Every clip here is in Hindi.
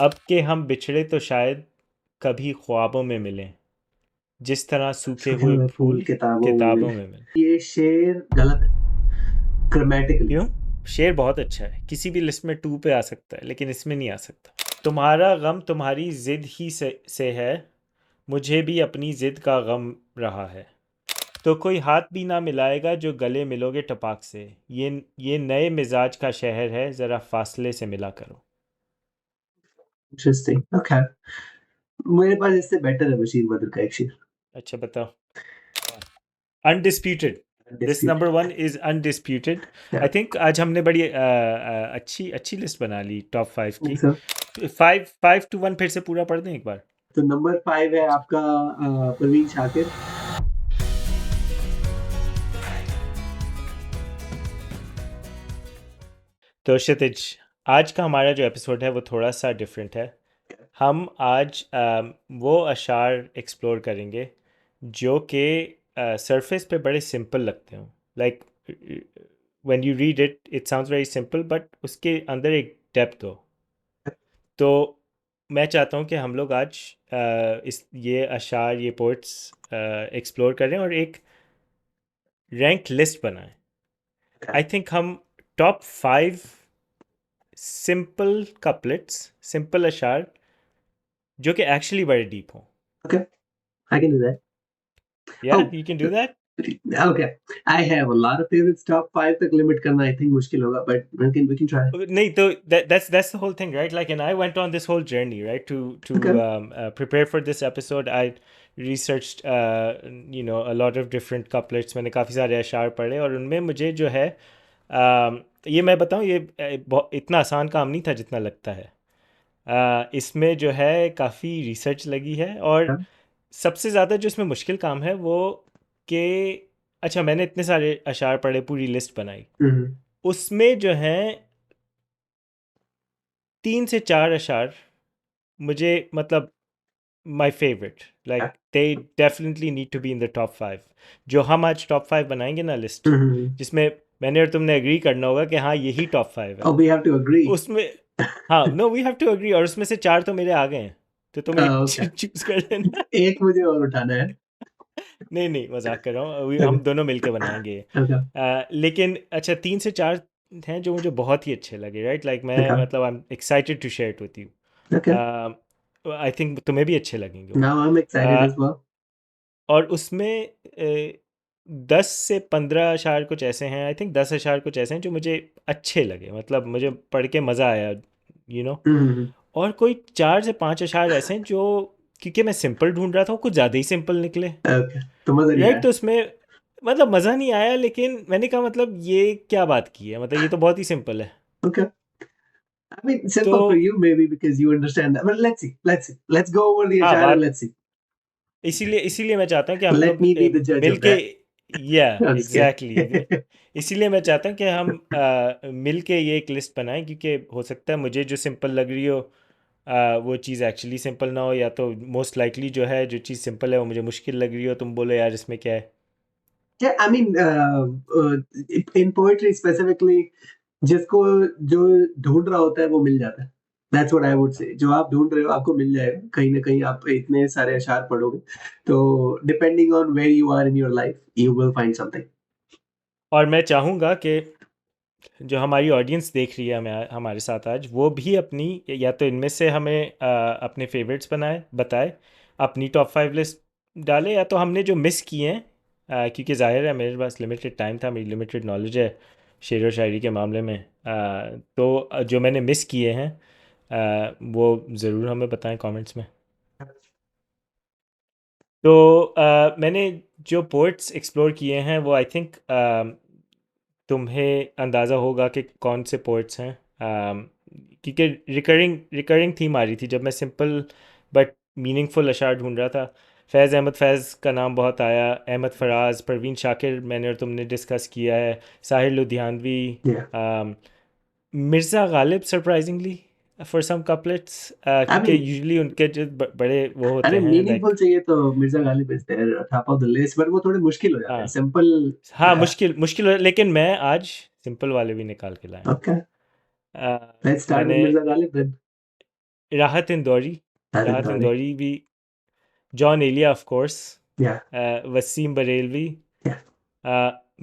अब के हम बिछड़े तो शायद कभी ख्वाबों में मिलें, जिस तरह सूखे सूखे हुए हुए फूल फूल किताबों में किताबों मिले। में मिले। ये शेर गलत है ग्रामेटिकली। क्यों? शेर बहुत अच्छा है, किसी भी लिस्ट में 2 पे आ सकता है, लेकिन इसमें नहीं आ सकता। तुम्हारा गम तुम्हारी जिद ही से है, मुझे भी अपनी जिद का गम रहा है। तो कोई हाथ भी ना मिलाएगा जो गले मिलोगे टपाक से। ये नए मिजाज का शहर है, ज़रा फासले से मिला करो। Interesting, okay. मेरे पास इससे बेटर है बशीर बद्र का एक शेर। अच्छा बताओ। Undisputed. This disputed. Number 1 is undisputed. क्या? आई थिंक आज हमने बड़ी अच्छी अच्छी लिस्ट बना ली टॉप 5 की। सर, 5 to 1 फिर से पूरा पढ़ दें एक बार। तो नंबर 5 है आपका परवीन शाकिर। तो क्षितिज, आज का हमारा जो एपिसोड है वो थोड़ा सा डिफरेंट है। हम आज वो अशार एक्सप्लोर करेंगे जो कि सरफेस पे बड़े सिंपल लगते हों। Like when you read it it sounds very simple, but उसके अंदर एक डेप्थ हो। तो मैं चाहता हूँ कि हम लोग आज इस ये अशार, ये पोइट्स एक्सप्लोर करें और एक रैंक लिस्ट बनाएं। आई थिंक हम टॉप 5 सिंपल कपलेट्स, सिंपल अशार जो कि एक्चुअली बड़े डीप हों। Okay, I can do that. या oh, you can do that. Okay. I have a lot of favourites, top 5 तक लिमिट करना आई थिंक मुश्किल होगा, बट वी कैन ट्राई। नहीं तो that's the whole thing, right? Like, and I went on this whole journey, right, to okay, prepare for this episode. I researched a lot of different couplets. मैंने काफ़ी सारे अशार पढ़े और उनमें मुझे जो है ये मैं बताऊँ, ये इतना आसान काम नहीं था जितना लगता है। इसमें जो है काफ़ी रिसर्च लगी है, और सबसे ज़्यादा जो इसमें मुश्किल काम है वो कि अच्छा, मैंने इतने सारे अशार पढ़े, पूरी लिस्ट बनाई, उसमें जो हैं 3 से 4 अशार मुझे, मतलब my favourite, like they definitely need to be in the top 5। जो हम आज टॉप 5 बनाएंगे ना लिस्ट, जिसमें मैंने और तुमने एग्री करना होगा कि हाँ यही टॉप 5 है oh, we have to agree. उसमें। हाँ, no we have to agree, और उसमें से 4 तो मेरे आ गए हैं, तो तुम एक ओके, चूज कर लेना। एक मुझे और उठाना है। नहीं नहीं, मजाक कर रहा हूँ, अभी ओके, हम दोनों मिलके बनाएंगे। ओके, लेकिन अच्छा, 3 से 4 हैं जो मुझे बहुत ही अच्छे लगे, राइट? लाइक मैं, ओके, मतलब I am excited to share it with okay. You. I think तुम्हें भी अच्छे लगेंगे वो। Now I'm excited uh, as well. और उसमें 10 से 15 अशार कुछ ऐसे हैं, आई थिंक 10 अशार कुछ ऐसे हैं जो मुझे अच्छे लगे, मतलब मुझे पढ़ के मज़ा आया, हम्म। और कोई 4 से 5 अशार ऐसे हैं जो, क्योंकि मैं सिंपल ढूंढ रहा था, वो कुछ ज़्यादा ही सिंपल निकले, ओके, तो मजा नहीं राइट? आया। तो उसमें मतलब मज़ा नहीं आया, लेकिन मैंने कहा मतलब ये क्या बात की है, मतलब ये तो बहुत ही सिंपल है। ओके, I mean तो simple for you maybe because you understand that, but let's see, let's go over the हाँ, achar and बात let's see. इसीलिए इसीलिए मैं चाहता हूँ कि हम Let लोग me be the judge mill of के, that. या I'm just एग्जैक्टली, kidding. इसीलिए मैं चाहता हूँ कि हम मिल के ये एक लिस्ट बनाएं, क्योंकि हो सकता है मुझे जो सिंपल लग रही हो वो चीज़ एक्चुअली सिंपल ना हो, या तो मोस्ट लाइकली जो है जो चीज़ सिंपल है वो मुझे मुश्किल लग रही हो, तुम बोलो यार इसमें क्या है। Yeah, I mean in poetry specifically, जिसको जो ढूंढ रहा होता है वो मिल जाता है। That's what I would say. जो आप ढूंढ रहे हो आपको मिल जाएगा कहीं ना कहीं, आप इतने सारे अशार पढ़ोगे तो depending on where you are in your life you will find something. और मैं चाहूँगा कि जो हमारी ऑडियंस देख रही है हमें, हमारे साथ आज, वो भी अपनी, या तो इनमें से हमें अपने फेवरेट्स बताए, अपनी टॉप 5 लिस्ट डाले, या तो हमने जो मिस किए हैं, क्योंकि जाहिर है मेरे पास लिमिटेड टाइम था, मेरी लिमिटेड नॉलेज है शेर व शायरी के मामले में, तो जो मैंने मिस किए हैं वो ज़रूर हमें बताएं कमेंट्स में। तो मैंने जो पोइट्स एक्सप्लोर किए हैं वो आई थिंक तुम्हें अंदाज़ा होगा कि कौन से पोइट्स हैं, क्योंकि रिकरिंग रिकरिंग थीम आ रही थी जब मैं सिंपल बट मीनिंगफुल अशार ढूंढ रहा था। फैज़ अहमद फैज़ का नाम बहुत आया, अहमद फराज, परवीन शाकिर मैंने और तुमने डिस्कस किया है, Sahir Ludhianvi, Yeah. Mirza Ghalib surprisingly for some couplets, I क्योंकि mean, यूजुअली उनके जो बड़े वो होते अरे हैं, लाइक, मीनिंगफुल चाहिए तो Mirza Ghalib is there top of the list, but वो थोड़े मुश्किल हो जाते हैं। हाँ सिंपल। हाँ, मुश्किल मुश्किल लेकिन मैं आज सिंपल वाले भी निकाल के लाया हूँ। Okay, a, let's start with मैंने मिर्जा गालिब देन। राहत इंदौरी, Arvind राहत Dhoni. इंदौरी भी, Jaun Elia of course, Yeah, Waseem Barelvi, yeah.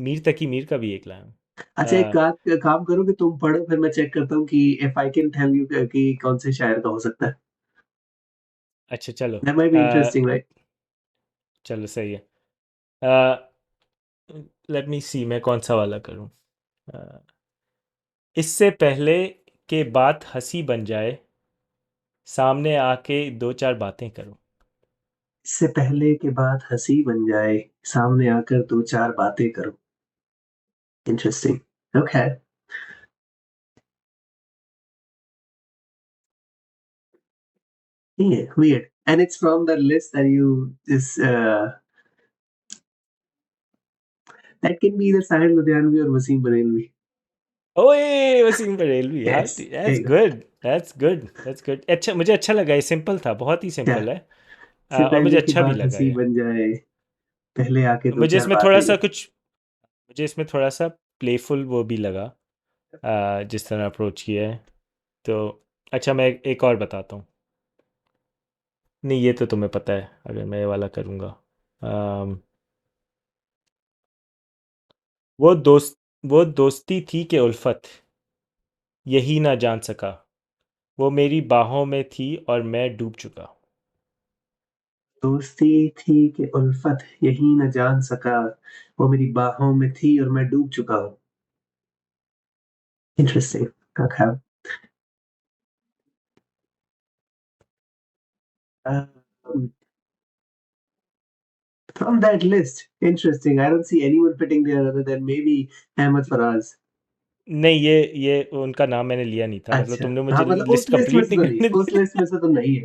Mir Taqi Mir का भी एक लाया हूँ। अच्छा, एक काम करो कि तुम पढ़ो, फिर मैं चेक करता हूँ कि if I can tell you कि कौन से शायर का हो सकता है. अच्छा चलो, That might be interesting, right? चलो सही है। लेट मी सी मैं कौन सा वाला करूँ। इससे पहले के बात हंसी बन जाए, सामने आके दो चार बातें करो। इससे पहले कि बात हंसी बन जाए, सामने आकर दो चार बातें करो. Interesting. Okay. Yeah, weird. And it's from the list that you just that can be either Sahil Ludhianvi or Wasim Barelvi. ओए वसीम बरेलवी, हाँ Yes, there that's you go. Good, that's good, that's good. अच्छा, मुझे अच्छा लगा, ये सिंपल था, बहुत ही Yeah. सिंपल है। इससे और मुझे पहले की अच्छा भी बात लगा हंसी ये। बन जाए, पहले आके दो मुझे चार इसमें थोड़ा बातें. सा कुछ, मुझे इसमें थोड़ा सा प्लेफुल वो भी लगा, जिस तरह अप्रोच किया है। तो अच्छा, मैं एक और बताता हूँ। नहीं, ये तो तुम्हें पता है, अगर मैं ये वाला करूँगा। अम, वो दोस्त, वो दोस्ती थी कि उल्फत, यही ना जान सका, वो मेरी बाहों में थी और मैं डूब चुका। दोस्ती थी कि उल्फत यही न जान सका, वो मेरी बाहों में थी और मैं डूब चुका हूँ. Interesting. Okay. Um, from that list, interesting. I don't see anyone fitting there other than maybe Ahmed Faraz. नहीं, ये उनका नाम मैंने लिया नहीं था, मतलब अच्छा, तुमने मुझे हाँ, मतलब उस लिस्ट लिस्ट में कंप्लीट से नहीं तो नहीं, करने उस दी। लिस्ट में से तो नहीं है.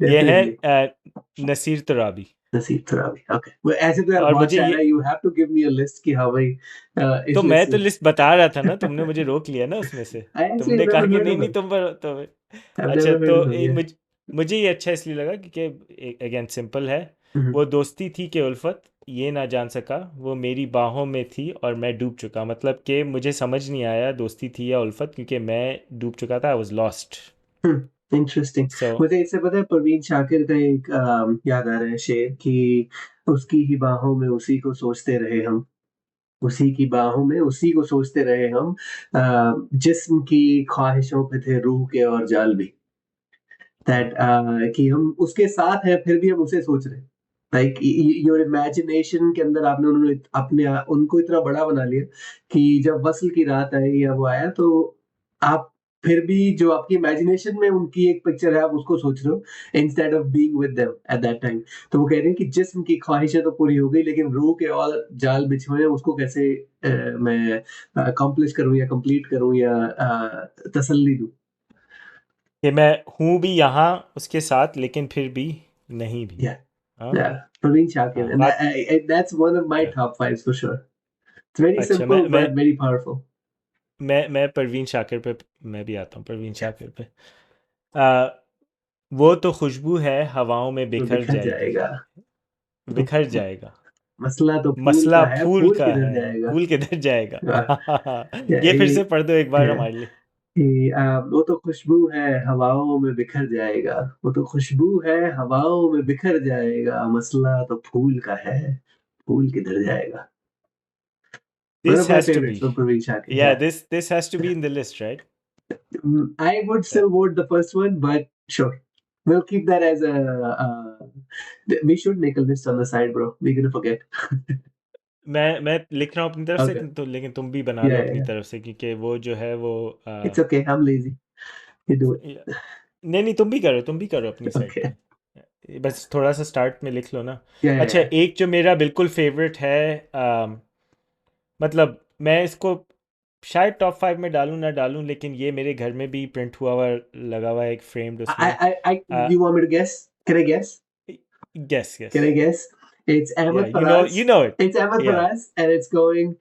ये है Definitely. नसीर तुराबी। नसीब तुरावी. Okay. वो ऐसे तो यार और बहुत मुझे शायर ये, है. You have to give me a list कि हाँ भाई, तो इस मैं लिस्ट तो में. लिस्ट बता रहा था ना, तुमने मुझे रोक लिया ना उसमें से। I actually have तुमने कहा never कि heard नहीं of नहीं him. तुम पर तो। I've अच्छा, never heard of तो him. Yeah. मुझे ये अच्छा इसलिए लगा क्योंकि अगेन सिंपल है। Mhm. वो दोस्ती थी कि उल्फत, ये ना जान सका, वो मेरी बाहों में थी और मैं डूब चुका, मतलब कि मुझे समझ नहीं आया दोस्ती थी या उल्फत, क्योंकि मैं डूब चुका था, आई वाज लॉस्ट। इंटरेस्टिंग. सो मुझे इससे पता है परवीन शाकिर का एक याद आ रहा है शेर कि उसकी ही बाहों में उसी को सोचते रहे हम, उसी की बाहों में उसी को सोचते रहे हम, जिस्म की ख्वाहिशों पे थे रूह के और जाल भी. दैट कि हम उसके साथ हैं फिर भी हम उसे सोच रहे हैं. लाइक योर इमेजिनेशन के अंदर आपने उन्होंने अपने उनको इतना बड़ा बना लिया कि जब वस्ल की रात आई या वो आया तो आप फिर भी जो आपकी इमेजिनेशन में उनकी एक पिक्चर है आप उसको सोच रहे हो instead of being with them at that time. तो वो कह रहे हैं कि जिस्म की ख्वाहिशें तो पूरी हो गई लेकिन रूह के और जाल बिछे हुए हैं, उसको कैसे मैं अकम्प्लिश करूं या कंप्लीट करूं या तसल्ली दूं. कि मैं हूँ भी यहाँ उसके साथ, लेकिन फिर भी नहीं भी। या हाँ, Yeah, Praveen Shakir, हाँ and बात। that's one of my yeah. top fives for sure. It's very अच्छा, simple but very powerful. मैं परवीन शाकिर पे, मैं भी आता हूँ परवीन शाकिर पे। आ, वो तो खुशबू है हवाओं में तो बिखर बिखर जाएगी, जाएगा. बिखर जाएगा, मसला तो फूल मसला का है, फूल फूल का किधर है, जाएगा. फूल किधर जाएगा। वाह. या, ये फिर से पढ़ दो एक बार हमारे लिए। वो तो खुशबू है हवाओं में बिखर जाएगा, वो तो खुशबू है हवाओं में बिखर जाएगा, मसला तो फूल का है, फूल किधर जाएगा. One this of my has to favorites be, from Praveen Shakir. या Yeah. This has to be in the list, right? I would still vote the first one, but sure. We'll keep that as a. We should make a list on the side, bro. We're gonna forget. मैं लिख रहा हूँ अपनी तरफ से, Okay. तो लेकिन तुम भी बना Yeah, लो yeah, अपनी yeah. तरफ से, क्योंकि वो जो है वो It's okay. I'm lazy. You do it. या- नहीं नहीं, तुम भी करो, तुम भी करो अपनी साइड Okay. पे, बस थोड़ा सा स्टार्ट में लिख लो ना। Yeah, yeah, अच्छा, yeah. एक जो मेरा बिल्कुल फेवरेट है, मतलब मैं इसको शायद टॉप 5 में डालूं ना डालूं, लेकिन ये मेरे घर में भी प्रिंट हुआ हुआ लगा हुआ है एक फ्रेम्ड उसमें। You want me to guess? Can I guess? Guess guess, Can I guess? It's या Ahmed यू Faraz. No it, It's Ahmed या Faraz, and it's going.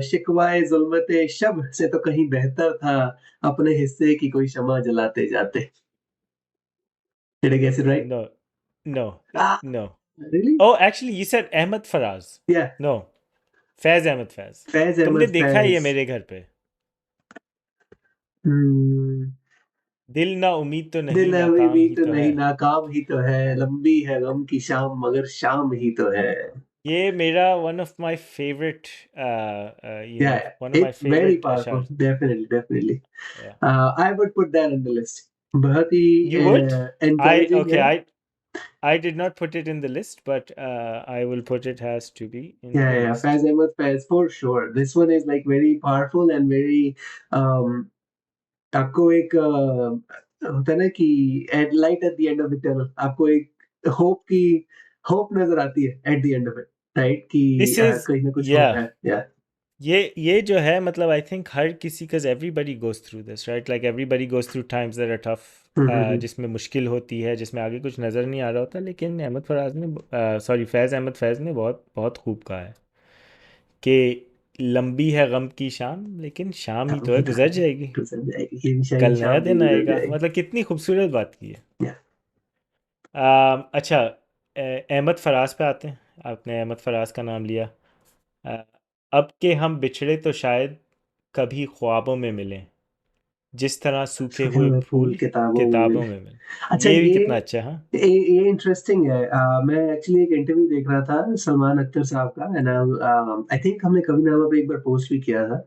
शिकवाए जुल्मते शब से तो कहीं बेहतर था अपने हिस्से की कोई शमा जलाते जाते. Did I guess it right? No no Ah, no. really? Oh actually you said Ahmed Faraz. Yeah. No, Faiz Ahmed Faiz. Faiz तुमने Ahmed देखा है ये Faiz. मेरे घर पे? Hmm. दिल ना उम्मीद तो नहीं दिल अभी नाकाम भी ही तो तो है। नहीं, नाकाम ही तो है, लंबी है गम की शाम मगर शाम ही तो है। ये मेरा one of my favourite Yeah, one of my it's very favourite powerful. अशार। Definitely, definitely. या I would put that on the list. बहुत ही you would I encouraging okay है। I did not put it in the list, but I will put it has to be in Yeah, the yeah, list. Faiz Ahmed Faiz for sure. This one is like very powerful and very आपको एक होता है ना कि at light at the end of the tunnel, आपको एक होप नजर आती है at the end of it, right? कि This is कहीं ना कुछ होप yeah. है। या ये जो है मतलब आई थिंक हर किसी का everybody goes through this right like everybody goes through times that are tough जिसमें मुश्किल होती है जिसमें आगे कुछ नज़र नहीं आ रहा होता लेकिन अहमद फराज ने सॉरी फैज़ अहमद फैज़ ने बहुत बहुत खूब कहा है कि लंबी है गम की शाम लेकिन शाम ही शाम तो है ही तो गुजर है, जाएगी गुजर जाएगी, ये भी शायद कल नया शाम भी दिन गुजर आएगा जाएगी। मतलब कितनी खूबसूरत बात की है। या अच्छा अहमद फराज पे आते हैं आपने अहमद फराज का नाम लिया। अ, अब के हम बिछड़े तो शायद कभी ख्वाबों में मिलें जिस तरह सूखे सूखे हुए हुए फूल फूल किताबों में मिले। किताबों में मिले। अच्छा, ये भी कितना अच्छा है हाँ। ये इंटरेस्टिंग है। मैं एक्चुअली एक इंटरव्यू देख रहा था सलमान अख्तर साहब का, एंड आई थिंक हमने कभी नामा पे एक बार पोस्ट भी किया था,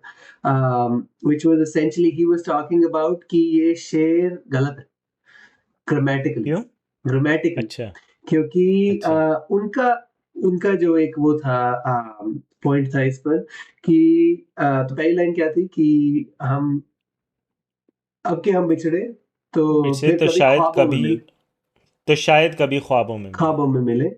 which was essentially he was talking about कि ये शेर गलत है ग्रामेटिकली, क्यों? ग्रामेटिकली। अच्छा क्योंकि अच्छा उनका उनका जो एक वो था, पॉइंट था इस पर कि तो पहली लाइन क्या थी कि हम अब के हम बिछड़े तो बिछड़े फिर तो कभी शायद ख्वाबों में कभी मिले, तो शायद कभी ख्वाबों में मिले। ख्वाबों में मिले,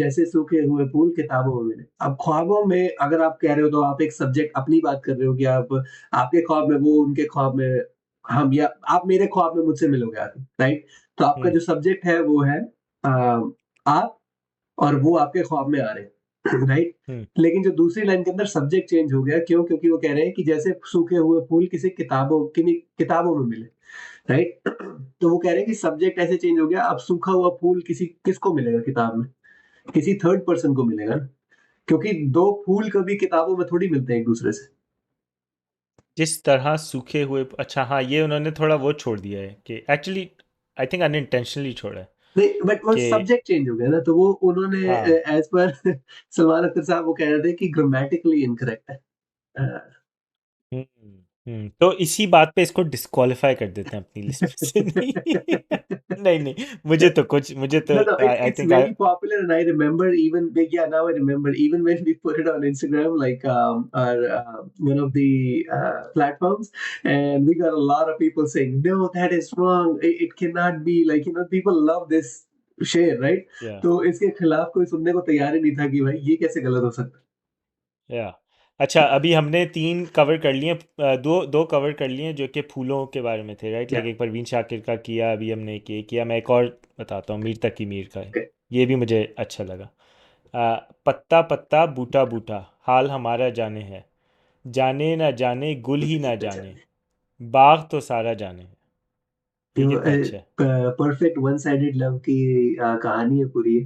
जैसे सूखे हुए फूल किताबों में मिले। अब ख्वाबों में अगर आप कह रहे हो तो आप एक सब्जेक्ट अपनी बात कर रहे हो कि आप आपके ख्वाब में वो, उनके ख्वाब में हम, या आप मेरे ख्वाब में मुझसे मिलोगे आके, राइट? तो आपका हम्म जो सब्जेक्ट है वो है आप, और वो आपके ख्वाब में आ रहे हैं, राइट? हम्म लेकिन जो दूसरी लाइन के अंदर सब्जेक्ट चेंज हो गया, क्यों? क्योंकि वो कह रहे हैं कि जैसे सूखे हुए फूल किसी किताबों किन्हीं किताबों में मिले, राइट? तो वो कह रहे हैं कि सब्जेक्ट ऐसे चेंज हो गया, अब सूखा हुआ फूल किसी किसको मिलेगा किताब में? किसी थर्ड पर्सन को मिलेगा ना, क्योंकि 2 फूल कभी किताबों में थोड़ी मिलते हैं एक-दूसरे से। जिस तरह सूखे हुए अच्छा हाँ ये उन्होंने थोड़ा वो छोड़ दिया है कि एक्चुअली आई थिंक अनइंटेंशनली छोड़ा है नहीं, बट वो कि सब्जेक्ट चेंज हो गया ना, तो वो उन्होंने हाँ। एज़ पर सलमान अख्तर साहब वो कह रहे थे कि ग्रामेटिकली इनकरेक्ट है। अ, हुँ, तो इसी बात पे इसको डिस्क्वालीफाई कर देते हैं अपनी लिस्ट में से नहीं नहीं, नहीं, मुझे तो No, no, I it's think I very popular, and I remember even yeah, now I remember even when we put it on Instagram, like our one of the platforms, and we got a lot of people saying, "No, that is wrong. It cannot be." Like, people love this share, right? या तो इसके खिलाफ कोई सुनने को तैयार ही नहीं था कि भाई ये कैसे गलत हो सकता या अच्छा अभी हमने 3 कवर कर लिए दो कवर कर लिए जो कि फूलों के बारे में थे राइट है। लाइक Yeah, एक परवीन शाकिर का किया अभी हमने एक ये किया मैं एक और बताता हूँ मीर तकी मीर का है okay. ये भी मुझे अच्छा लगा पत्ता पत्ता बूटा बूटा हाल हमारा जाने है जाने ना जाने गुल ही ना अच्छा, जाने बाग तो सारा जाने है ये कितना अच्छा है। परफेक्ट वन साइडेड लव की कहानी है पूरी ये,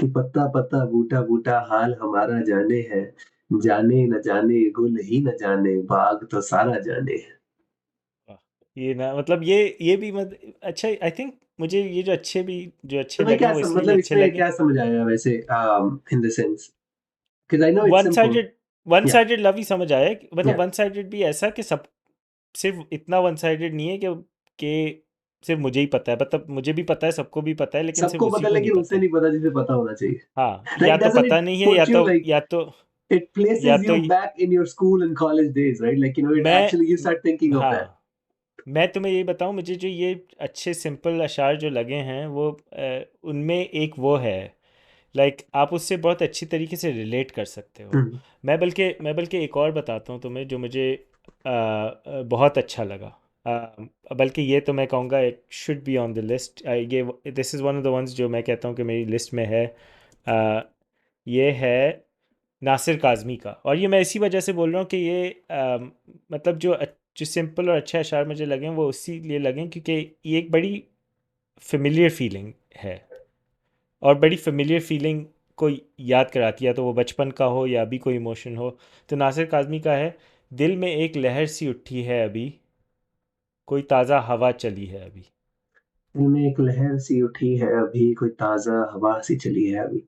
कि पत्ता पत्ता बूटा बूटा हाल हमारा जाने है, जाने न जाने गुल ही न जाने बाग तो सारा जाने। वाह! ये ना मतलब ये भी अच्छा आई थिंक मुझे ये जो अच्छे तुम्हें लगे क्या वो इसलिए भी मतलब अच्छे इसमें लगे क्या समझ आया वैसे, इन the sense, because I know it's one simple. Sided one या साइडेड लव ही समझ आया मतलब या वन साइडेड भी ऐसा कि सब सिर्फ इतना वन साइडेड नहीं है कि सिर्फ मुझे ही पता है मतलब मुझे भी पता है सबको भी पता है लेकिन सिर्फ सबको उसी पता है को नहीं लेकिन पता उसे है। नहीं पता जिसे पता होना चाहिए। हाँ या राइट, तो डज़न्ट इट पता नहीं है पुट यू लाइक, इट या प्लेसेस तो you back in your school and college days, right? Like it मैं actually you start thinking of that. हाँ मैं तुम्हें ये बताऊं मुझे जो ये अच्छे सिंपल अशार जो लगे हैं वो उनमें एक वो है लाइक आप उससे बहुत अच्छी तरीके से रिलेट कर सकते हो। हुँ, मैं बल्कि एक और बताता हूँ तुम्हें जो मुझे बहुत अच्छा लगा। बल्कि ये तो मैं कहूँगा it should be on the list ये this is one of the ones जो मैं कहता हूँ कि मेरी लिस्ट में है। अ, ये है नासिर काज़मी का और ये मैं इसी वजह से बोल रहा हूँ कि ये मतलब जो सिंपल और अच्छे अशार मुझे लगे वो उसी लिए लगे क्योंकि ये एक बड़ी फेमिलियर फीलिंग है और बड़ी फेमिलियर फीलिंग को याद कराती है तो वो बचपन का हो या अभी कोई इमोशन हो। तो नासिर काज़मी का है दिल में एक लहर सी उठी है अभी कोई ताज़ा हवा चली है अभी। दिल में एक लहर सी उठी है अभी, कोई ताजा हवा सी चली है अभी।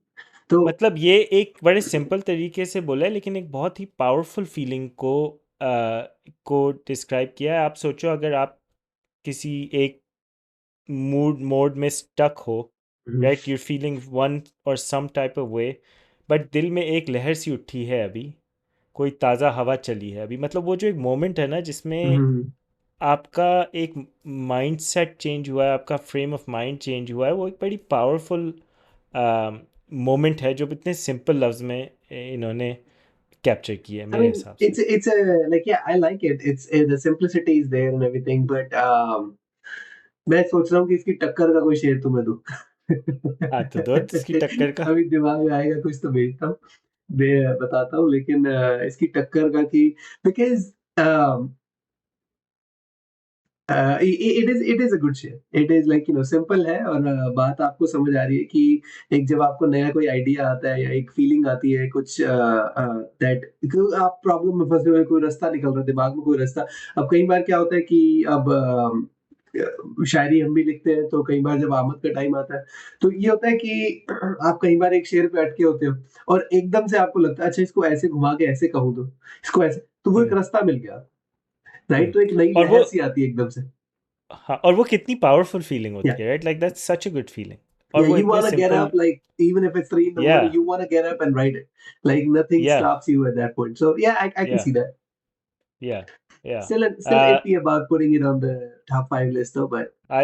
तो मतलब ये एक बड़े सिंपल तरीके से बोला है, लेकिन एक बहुत ही पावरफुल फीलिंग को डिस्क्राइब किया है। आप सोचो, अगर आप किसी एक मोड में स्टक हो, हम्म, right, you're feeling one or some type of way, but दिल में एक लहर सी उठी है अभी, कोई ताज़ा हवा चली है अभी। मतलब वो जो एक मोमेंट है ना, जिसमें हम्म, आपका एक माइंड सेट चेंज हुआ है, आपका फ्रेम ऑफ माइंड चेंज हुआ है, वो एक बड़ी पावरफुल मोमेंट है जो इतने सिंपल लफ्ज़ में इन्होंने कैप्चर किया है I मेरे mean, हिसाब से। it's a like yeah, I like it. It's the simplicity is there and everything, but मैं सोच रहा हूँ कि इसकी टक्कर का कोई शेर तुम्हें दूँ। हाँ, तो दो इसकी टक्कर का। अभी दिमाग में आएगा कुछ तो भेजता हूँ, मैं बताता हूँ, लेकिन इसकी टक्कर का कि because it is a good शेर। इट इज़ लाइक सिंपल है और बात आपको समझ आ रही है कि एक जब आपको नया कोई आइडिया आता है या एक फीलिंग आती है कुछ दैट आप प्रॉब्लम में फँसे हुए, कोई रास्ता निकल रहा है, दिमाग में कोई रास्ता। अब कई बार क्या होता है कि अब शायरी हम भी लिखते हैं, तो कई बार जब आमद का टाइम आता है, तो ये होता है कि आप कई बार एक शेर पे अटके होते हो और एकदम से आपको लगता है अच्छा इसको ऐसे घुमा के ऐसे कहूँ तो, इसको ऐसे, तो वो एक हम्म। रास्ता मिल गया, राइट? हम्म। तो एक नई और वो, लहर सी आती है एकदम से। हाँ, और वो कितनी पावरफुल फीलिंग या होती है, right, like that's such a good feeling. और Yeah, वो you इतने wanna get simple. up, like even if it's 3 in the morning, या you wanna get up and write it. Like nothing या stops you at that point. So yeah, I can या see that. या या Still iffy about putting it on the top 5 list though, but I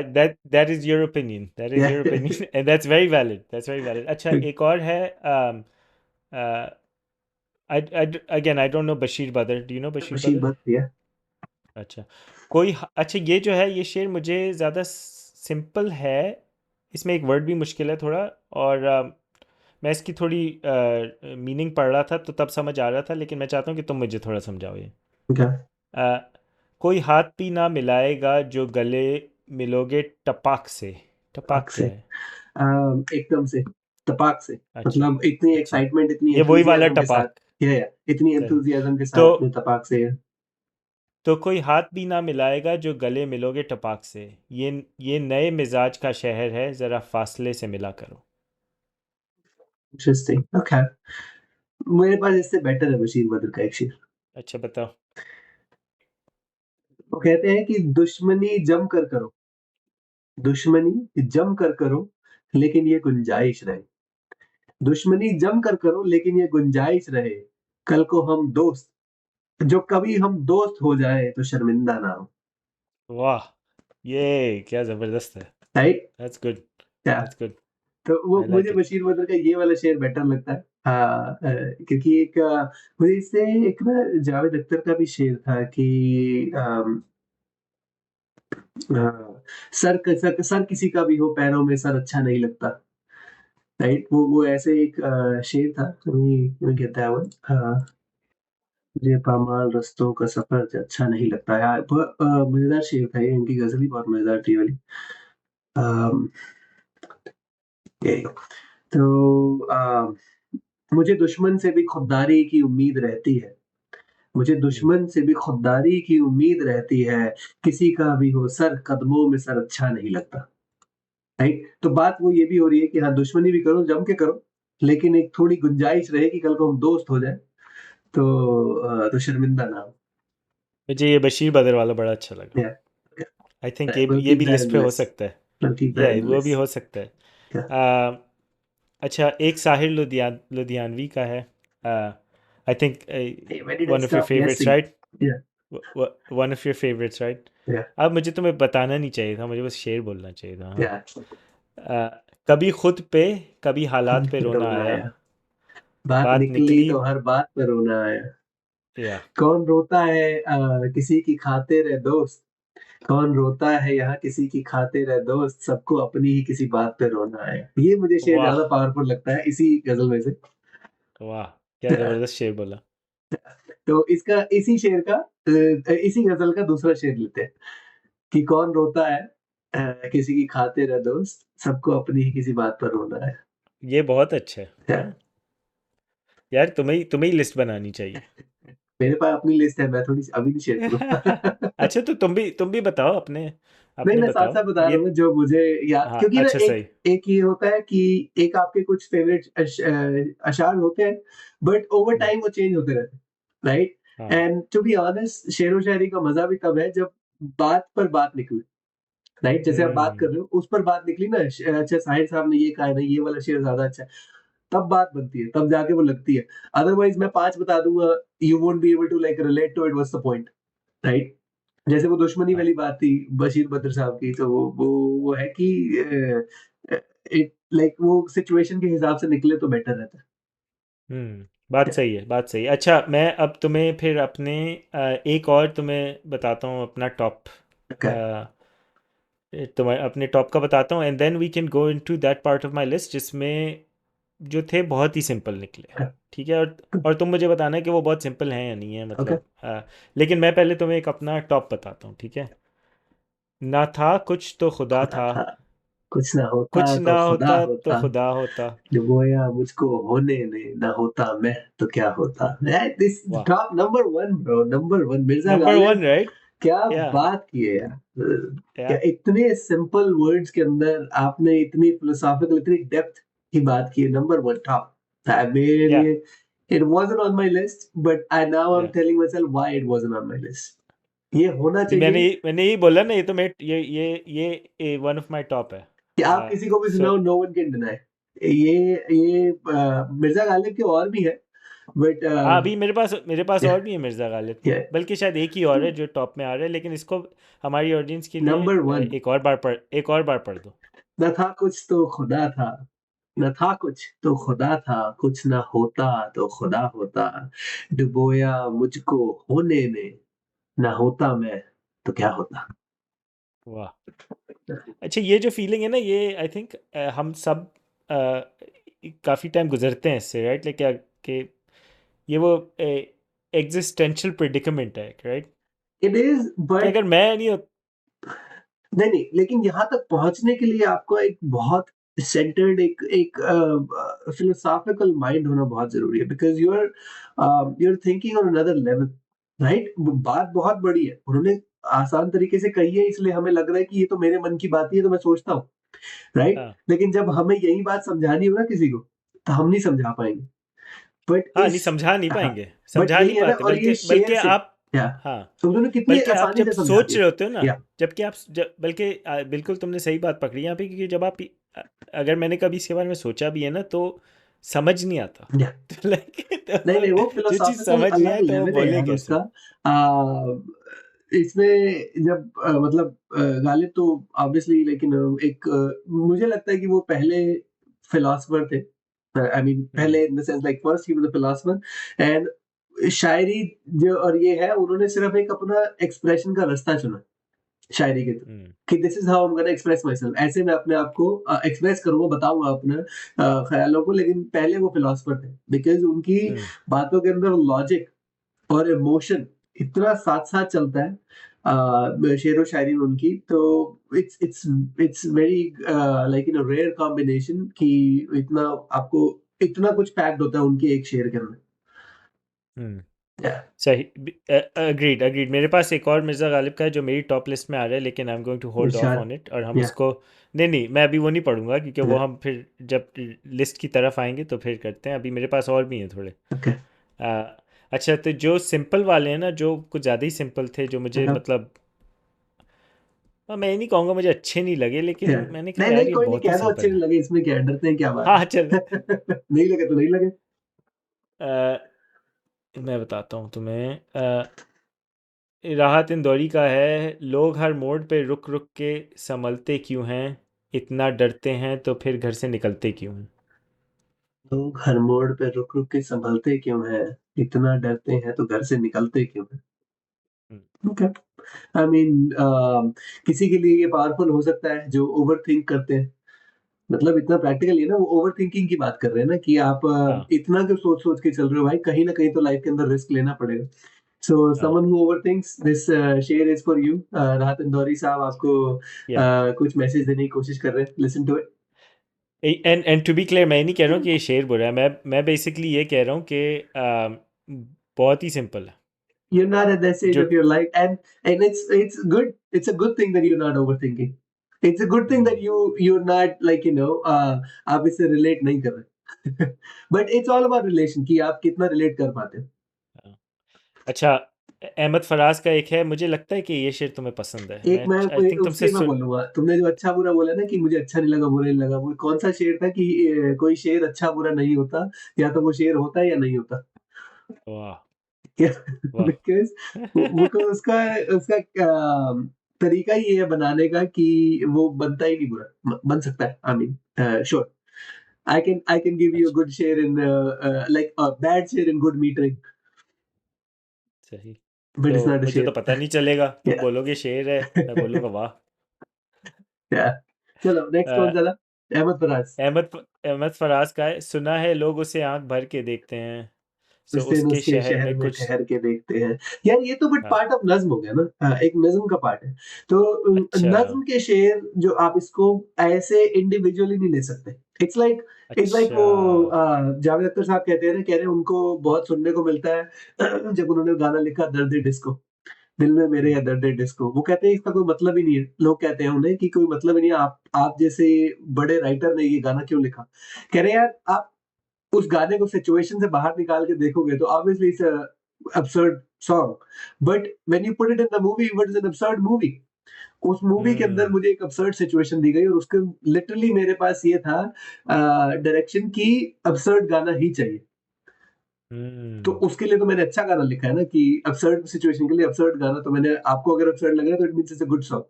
that is your opinion, that is yeah. your opinion, and that's very valid, that's very valid। अच्छा, एक और है, uh, again I don't know Bashir Badr, do you know Bashir Bashir Badr? Bhatt, yeah. अच्छा, अच्छा, ये जो है, ये शेर मुझे ज़्यादा सिंपल है, इसमें एक वर्ड भी मुश्किल है थोड़ा, और मैं इसकी थोड़ी मीनिंग पढ़ रहा था तो तब समझ आ रहा था, लेकिन मैं चाहता हूँ कि तुम मुझे थोड़ा समझाओ ये। Okay. अ, कोई हाथ भी ना मिलाएगा जो गले मिलोगे टपाक से। टपाक तपाक क्या से, है? एकदम से, तपाक से, अच्छा। मतलब इतनी अच्छा, एक्साइटमेंट, इतनी ये वही वाला एंथुसियाज्म के साथ, टपाक। या इतनी सही। एंथुसियाज्म के तो साथ में तपाक से। तो कोई हाथ भी ना मिलाएगा जो गले मिलोगे टपाक से, ये नए मिजाज का शहर है, ज़रा फासले से मिला करो। Interesting, okay. मेरे पास इससे बेटर है बशीर बद्र का एक शेर। अच्छा, बताओ। वो कहते हैं कि दुश्मनी जम कर करो, दुश्मनी जम कर करो, लेकिन ये गुंजाइश रहे। दुश्मनी जम कर करो लेकिन ये गुंजाइश रहे, कल को हम दोस्त, जो कभी हम दोस्त हो जाए तो शर्मिंदा ना हो। वाह, ये क्या ज़बरदस्त है। राइट? That's good. क्या? That's good. तो वो आई मुझे लाइक इट। बशीर बद्र का ये वाला शेर बेटर लगता है। हाँ, क्योंकि एक मुझे इससे एक ना जावेद अख्तर का भी शेर था कि सर किसी का भी हो पैरों में सर अच्छा नहीं लगता। राइट? वो ऐसे एक शेर था। let me get that one। मुझे पामाल रास्तों का सफ़र अच्छा नहीं लगता यार। मज़ेदार शेर था ये, इनकी ग़ज़ल ही बहुत मज़ेदार थी ये वाली। अम, ये तो मुझे दुश्मन से भी खुददारी की उम्मीद रहती है, मुझे हम्म। दुश्मन से भी खुददारी की उम्मीद रहती है, किसी का भी हो सर कदमों में सर अच्छा नहीं लगता। राइट? तो बात वो ये भी हो रही है कि हाँ, दुश्मनी भी करो, जम के करो, लेकिन एक थोड़ी गुंजाइश रहे कि कल को हम दोस्त हो जाएँ, तो शर्मिंदा ना हो। मुझे ये बशीर बदर वाला बड़ा अच्छा लगा। या आई थिंक ये we'll ये keep भी that लिस्ट in पे the हो list. सकता है। We'll keep that या in the वो भी list. हो सकता है। Yeah. अच्छा, एक साहिर लुधियानवी का है, I think Hey, when did I one of your stop favourites, guessing? Right? Yeah, one of your favourites, right? yeah, अब मुझे तुम्हें बताना नहीं चाहिए था, मुझे बस शेर बोलना चाहिए था। हाँ। yeah. कभी खुद पे, कभी हालात खुद पे पे रोना रोना आया, आया, बात बात निकली निकली। तो हर बात पे रोना आया। या कौन रोता है किसी की खातिर है दोस्त, कौन रोता है यहाँ किसी की खातिर है दोस्त, सबको अपनी ही किसी बात पे रोना आया। ये मुझे शेर वाह, ज़्यादा पावरफुल लगता है इसी गज़ल में से। वाह, क्या ज़बरदस्त शेर बोला। तो इसका इसी शेर का इसी गज़ल का दूसरा शेर लेते हैं कि कौन रोता है किसी की खातिर है दोस्त, सबको अपनी ही किसी बात पर रोना है। ये बहुत अच्छा है। क्या? हाँ, यार तुम्हें तुम्हें ही लिस्ट बनानी चाहिए। मेरे पास अपनी लिस्ट है, मैं थोड़ी अभी नहीं शेयर करूँ। अच्छा, तो तुम भी बताओ अपने नहीं, अपने मैं साथ बताओ साथ बता रहा ये। हूँ जो मुझे याद, हाँ, क्योंकि ना अच्छा, एक सही। एक ये होता है कि एक आपके कुछ फेवरेट अशार होते हैं, बट ओवर हम्म, टाइम वो चेंज होते रहते हैं, राइट? हाँ। एंड टू बी ऑनेस्ट, शेर व शायरी का मजा भी तब है जब बात पर बात निकले, राइट? जैसे आप बात कर हम्म। रहे हो, उस पर बात निकली ना, अच्छा साहिर साहब ने ये कहा है ना, ये वाला शेर ज्यादा अच्छा है, तब बात बनती है, तब जाके वो लगती है। अदरवाइज मैं 5 बता दूंगा, you won't be able to like relate to it, what's the point, right? जैसे वो दुश्मनी हाँ। वाली बात थी बशीर बद्र साहब की, तो वो है कि इट लाइक वो सिचुएशन के हिसाब से निकले तो बेटर रहता बात है। सही है, बात सही है। अच्छा, मैं अब तुम्हें फिर अपने एक और तुम्हें बताता हूँ अपना टॉप। ओके, तुम्हें अपने टॉप का बताता हूँ, and then we can go into that part of my list जिसमें जो थे बहुत ही सिंपल निकले। ठीक है, और तुम मुझे बताना कि वो बहुत सिंपल हैं या नहीं है, ओके। मतलब लेकिन मैं पहले तुम्हें एक अपना टॉप बताता हूँ, ठीक है। ना था कुछ तो खुदा खुदा था, था, कुछ ना होता कुछ तो ना खुदा होता तो होता, खुदा होता। डुबोया मुझको होने ने, ना होता मैं तो क्या होता। दिस वाह, top number 1 bro, number 1 Mirza number Ghalib. One, right. क्या या बात की है यार! क्या या इतने सिंपल वर्ड्स के अंदर आपने इतनी फिलोसॉफिकल, इतनी डेप्थ की बात की है। Number 1 top. मेरे या लिए it wasn't on my list, but I now I am या telling myself why it wasn't on my list. ये होना मैंने चाहिए मैंने यही बोला ना, ये तो मैं ये वन ऑफ माय टॉप है। कि आप किसी को भी सो सुनाओ, नो वन कैन डिनाई। ये मिर्ज़ा गालिब के और भी हैं, बट हाँ, अभी मेरे पास और भी है मिर्ज़ा गालिब के, या बल्कि शायद एक ही और है जो टॉप में आ रहा है, लेकिन इसको हमारी ऑडियंस के लिए नंबर 1। एक और बार पढ़ दो। न था कुछ तो खुदा था, न था कुछ तो खुदा था, कुछ ना होता तो खुदा होता, डुबोया मुझको होने ने, ना होता मैं तो क्या होता। वाह। अच्छा, ये जो फीलिंग है ना, ये आई थिंक हम सब काफ़ी टाइम गुजरते हैं इससे, राइट, लाइक क्या कि ये वो एग्जिस्टेंशियल प्रेडिकमेंट है, राइट, इट इज़, कि बट अगर मैं नहीं हो। नहीं, नहीं, लेकिन यहाँ तक पहुँचने के लिए आपको एक बहुत सेंटर्ड, एक एक फिलोसॉफिकल माइंड होना बहुत ज़रूरी है, because you are thinking on another level, right? बात बहुत बड़ी है। उन्होंने आसान तरीके से कही है, इसलिए हमें लग रहा है कि ये तो मेरे मन की बात ही है, तो मैं सोचता हूँ, राइट? हाँ, लेकिन जब हमें यही बात समझानी हो ना किसी को, तो हम नहीं समझा पाएँगे। बट हाँ, नहीं इस समझा नहीं हाँ, पाएंगे, बट समझा यही नहीं है ना, पाते, और ये बल्कि शेर बल्कि से, आप। या हाँ, तो उन्होंने कितनी बल्कि आप आसानी जब से समझा सोच दिया। रहे होते हो ना, या जबकि बल्कि बिल्कुल तुमने सही बात पकड़ी यहाँ पे, क्योंकि जब आप अगर मैंने कभी इसके बारे में सोचा भी है ना, तो समझ नहीं आता। या तो लाइक नहीं, तो नहीं, वो जो चीज़ फिलोसॉफ़िकल समझ नहीं अलग आए तो वो लेवल है बोले यार उसका। कैसे। इसमें जब मतलब गालिब तो ऑब्वियसली, लेकिन मुझे लगता है कि वो पहले फिलॉसफर थे। I mean hmm. पहले in the sense like first he was a philosopher, and शायरी जो और ये है, उन्होंने सिर्फ़ एक अपना एक्सप्रेशन का रास्ता चुना शायरी के थ्रू, हम्म। कि this is how I am gonna express my self, ऐसे मैं अपने आप को एक्सप्रेस करूँगा, बताऊँगा अपने ख़्यालों को। लेकिन पहले वो फिलॉसफर थे, बिकॉज़ उनकी हम्म। बातों के अंदर लॉजिक और इमोशन इतना साथ-साथ चलता है शेरो शायरी में उनकी, तो it's very like in a rare combination कि इतना आपको इतना कुछ पैक्ड होता है उनके एक शेर के अंदर। हम्म। या सही। Agreed, agreed. मेरे पास एक और मिर्ज़ा गालिब का है जो मेरी टॉप लिस्ट में आ रहा है, लेकिन I am going to hold off इरशाद। ऑन इट, और हम या उसको। नहीं, नहीं, मैं अभी वो नहीं पढ़ूंगा, क्योंकि वो या हम फिर जब लिस्ट की तरफ आएंगे तो फिर करते हैं। अभी मेरे पास और भी हैं थोड़े। ओके, अ, अच्छा, तो जो सिंपल वाले हैं ना, जो कुछ ज़्यादा ही सिंपल थे, जो मुझे हाँ, मतलब मैं ये नहीं कहूँगा मुझे अच्छे नहीं लगे, या लेकिन मैंने कहा नहीं, यार नहीं, ये कोई नहीं, बहुत ही कह दो अच्छे सिंपल नहीं है। लगे, इसमें क्या है, डरते हैं क्या बात हाँ, चल। है। नहीं लगे तो नहीं लगे। अ, मैं बताता हूँ तुम्हें। राहत इंदौरी का है, लोग हर मोड़ पे रुक रुक के संभलते क्यों हैं, इतना डरते हैं तो फिर घर से निकलते क्यों हैं। लोग हर मोड़ पे रुक-रुक के संभलते क्यों हैं? इतना डरते हैं तो घर से निकलते क्यों हैं? हम्म, ओके। आई मीन किसी के लिए ये पावरफुल हो सकता है जो ओवरथिंक करते हैं। मतलब इतना प्रैक्टिकल है ना, वो ओवरथिंकिंग की बात कर रहे हैं ना, कि आप हाँ, इतना क्यों सोच-सोच के चल रहे हो भाई? कहीं न कहीं तो लाइफ के अंदर रिस्क लेना पड़ेगा। सो हाँ। समवन हू ओवरथिंक्स, दिस शेयर is for you. Rahat Indori साहब आपको या कुछ मैसेज देने की कोशिश कर रहे हैं। Listen to it. And to be clear, मैं ये नहीं कह रहा हूँ कि ये शेर बुरा है, मैं बेसिकली ये कह रहा हूँ कि बहुत ही सिंपल है। you're not at that stage जो of your life, and it's good. It's a good thing that you're not overthinking. It's a good thing that you're not like आप इससे relate नहीं कर रहे. But it's all about relation कि आप कितना relate कर पाते हो. हाँ। अच्छा, अहमद फराज का एक है, मुझे लगता है कि ये शेर तुम्हें पसंद है, एक मैं मैं आई थिंक तुमसे उसके मैं बोलूंगा, तुमने जो अच्छा बुरा बोला ना कि मुझे अच्छा नहीं लगा बुरा नहीं लगा, वो कौन सा शेर था कि कोई शेर अच्छा बुरा नहीं होता, या तो वो शेर होता है या नहीं होता. वाह वाह. बिकॉज वो उसका उसका तरीका ही ये है बनाने का कि वो बनता ही नहीं बुरा, बन सकता है. I mean sure, I can give you a अच्छा, good share in like a bad share in good metering, सही. but तो it's not a मुझे तो share. पता नहीं चलेगा, तुम Yeah. बोलोगे शेर है, मैं बोलूँगा वाह. Yeah. चलो नेक्स्ट कौन अ, सा था? अहमद फराज. अहमद अहमद फराज का है, सुना है लोग उसे आंख भर के देखते हैं, सो उस दिन उसके उसके शहर शहर में में कुछ. ठहर के देखते हैं. यार ये तो बट हाँ. पार्ट ऑफ नज्म हो गया ना. एक नज्म का पार्ट है. तो अच्छा. नज्म के शेर जो आप इसको ऐसे इंडिविजुअली नहीं ले सकते. इट्स लाइक इट्स लाइक अच्छा. वो जावेद अख्तर साहब कहते हैं ना, कह रहे हैं उनको बहुत सुनने को मिलता है जब उन्होंने गाना लिखा दर्द डिस्को, दिल में मेरे या दर्द डिस्को. वो कहते हैं इसका कोई मतलब ही नहीं है. लोग कहते हैं उन्हें कि कोई मतलब ही नहीं है, आप जैसे बड़े राइटर ने ये गाना क्यों लिखा. कह रहे हैं यार आप उस गाने को सिचुएशन से बाहर निकाल के देखोगे तो obviously it's a absurd song, but when you put it in the movie it was an absurd movie. उस मूवी के अंदर हम्म. मुझे एक absurd सिचुएशन दी गई और उसके लिटरली मेरे पास ये था डायरेक्शन की absurd गाना ही चाहिए. तो हम्म. उसके लिए तो मैंने अच्छा गाना लिखा है ना कि absurd सिचुएशन के लिए absurd गाना. तो मैंने आपको अगर absurd लग रहा है तो it means it's a good song,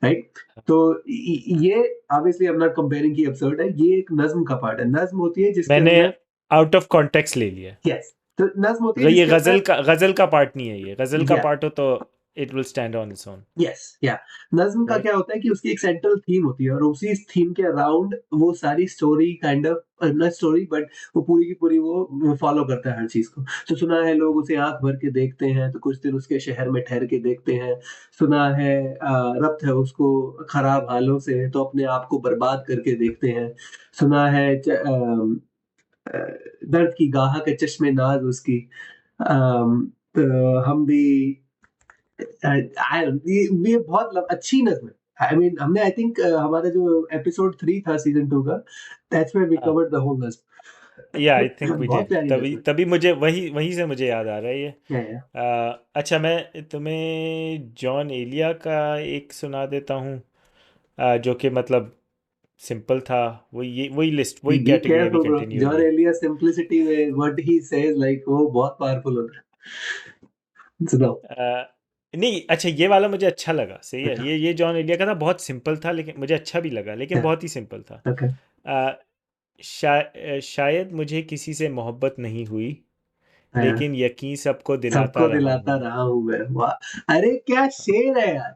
right? तो ये obviously I am not comparing कि absurd है. ये एक नज्म का पार्ट है. नज्म होती है जिसके मैंने अंदर आउट ऑफ कॉन्टेक्स्ट ले लिया. यस. तो नज्म होती है ये जिसके अंदर गजल का पार्ट नहीं है, ये गजल का या पार्ट हो तो it will stand on its own, yes या नज्म का राइट. क्या होता है कि उसकी एक सेंट्रल थीम होती है और उसी थीम के अराउंड वो सारी story kind of not story but वो पूरी की पूरी वो फॉलो करता है हर चीज को. तो सुना है लोग उसे आंख भर के देखते हैं तो कुछ दिन उसके शहर में ठहर के देखते हैं. सुना है रब्त है उसको खराब हालों से तो अपने आप को बर्बाद करके देखते हैं. सुना है अ, दर्द की गाह के चश्मे नाज उसकी. तो हम भी ये बहुत अच्छी नज्म है. आई मीन हमने आई थिंक हमारा जो एपिसोड 3 था सीजन 2 का, दैट्स वेयर वी हाँ, कवर्ड द होल या आई थिंक नज्म. वी बहुत डिड, प्यारी तभी नज्म तभी मुझे वही वहीं से मुझे याद आ रहा है ये. है. अच्छा, मैं तुम्हें जॉन एलिया का एक सुना देता हूँ, जो कि मतलब सिंपल था. वही लिस्ट, वही बी कैटेगरी अभी केयरफुल ब्रो. कंटिन्यू हुई जॉन है. एलिया सिंपलिसिटी में व्हाट ही सेज लाइक वो बहुत पावरफुल होता है. सुनाओ. नहीं, अच्छा ये वाला मुझे अच्छा लगा, सही है. अच्छा. ये जॉन एलिया का था, बहुत सिंपल था लेकिन मुझे अच्छा भी लगा, लेकिन बहुत ही सिंपल था. ओके. अ, शायद मुझे किसी से मोहब्बत नहीं हुई, हाँ. लेकिन यकीन सबको दिलाता सबको रहा हूँ दिलाता मैं. रहा हूँ मैं. वाह. अरे क्या शेर है यार.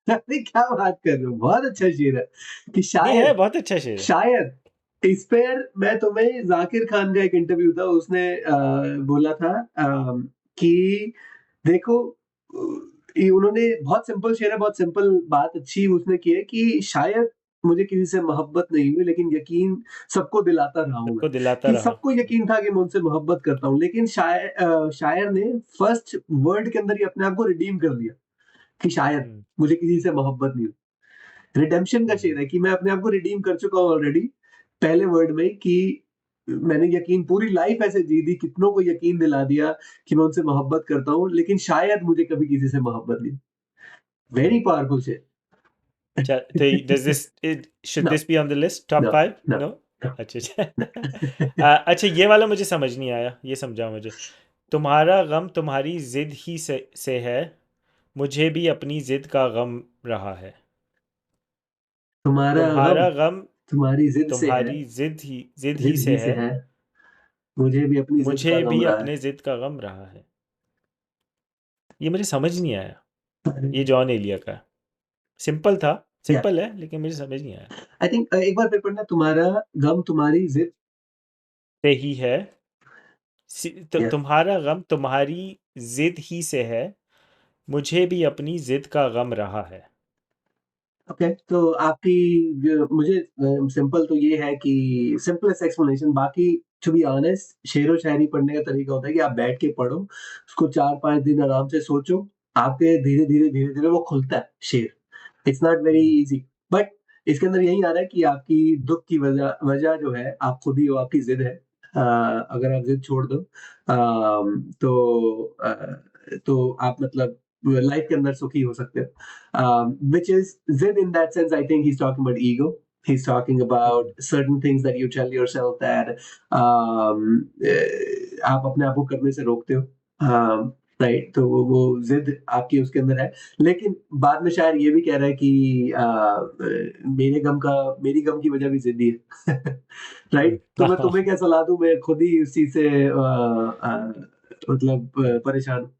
अरे क्या बात कर रहे हो. बहुत अच्छा शेर है कि नहीं, है शायद बहुत अच्छा शेर है. शायद इस पर मैं तुम्हें जाकिर खान का एक इंटरव्यू था उसने बोला था कि देखो ये उन्होंने बहुत सिंपल शेर है. बहुत सिंपल बात अच्छी उसने की है कि शायद मुझे किसी से मोहब्बत नहीं हुई लेकिन यकीन सबको दिलाता रहा हूँ मैं. सबको दिलाता कि रहा. सबको यकीन था कि मैं उनसे मोहब्बत करता हूँ लेकिन शायर ने फर्स्ट वर्ड के अंदर ही अपने आप को रिडीम कर दिया कि शायद हम्म. मुझे किसी से मोहब्बत नहीं हुई. रिडेम्पशन का हम्म. शेर है कि मैं अपने आप को रिडीम कर चुका हूँ ऑलरेडी पहले वर्ड में कि मैंने यकीन पूरी लाइफ ऐसे जी दी कितनों को यकीन दिला दिया कि मैं उनसे मोहब्बत करता हूँ लेकिन शायद मुझे कभी किसी से मोहब्बत नहीं. वेरी हम्म. पावरफुल शेर. तो should no this be on the list top no 5? No no. No. अच्छा अच्छा. अच्छा, ये वाला मुझे समझ नहीं आया, ये समझाओ मुझे. तुम्हारा गम तुम्हारी जिद ही से है, मुझे भी अपनी जिद का गम रहा है. तुम्हारा गम तुम्हारा गम तुम्हारी जिद से है, तुम्हारी जिद ही जिद से ही से है, है, मुझे भी अपनी जिद मुझे का भी गम रहा है. अपने जिद का गम रहा है. ये मुझे समझ नहीं आया. अरे ये जॉन एलिया का सिंपल था, या सिंपल है लेकिन मुझे समझ नहीं आया. आई थिंक एक बार फिर पढ़ना. तुम्हारा गम तुम्हारी जिद. से ही है, यस. तुम्हारा गम तुम्हारी जिद ही से है, मुझे भी अपनी जिद का गम रहा है. ओके. तो आपकी मुझे सिंपल तो ये है कि सिंपलेस्ट एक्सप्लेनेशन. बाकी टू बी ऑनेस्ट, शेरो शायरी पढ़ने का तरीका होता है कि आप बैठ के पढ़ो, उसको 4-5 दिन आराम से सोचो, आपके धीरे-धीरे वो खुलता है शेर। It's not very hmm, easy, but इसके अंदर यही आ रहा है कि आपकी दुःख की वजह वजह जो है आप खुद ही हो, आपकी ज़िद है। अगर आप ज़िद छोड़ दो तो आप मतलब लाइफ़ के अंदर सुखी हो सकते हो। Which is Zid in that sense, I think he's talking about ego. He's talking about hmm, certain things that you tell yourself that आप अपने आप को करने से रोकते हो। राइट, तो वो ज़िद आपकी उसके अंदर है। लेकिन बाद में शायद ये भी कह रहा है कि मेरी गम की वजह भी ज़िद ही है। राइट? तो मैं तुम्हें हाँ क्या सलाह दूँ, मैं खुद ही उस चीज़ से मतलब परेशान हूँ।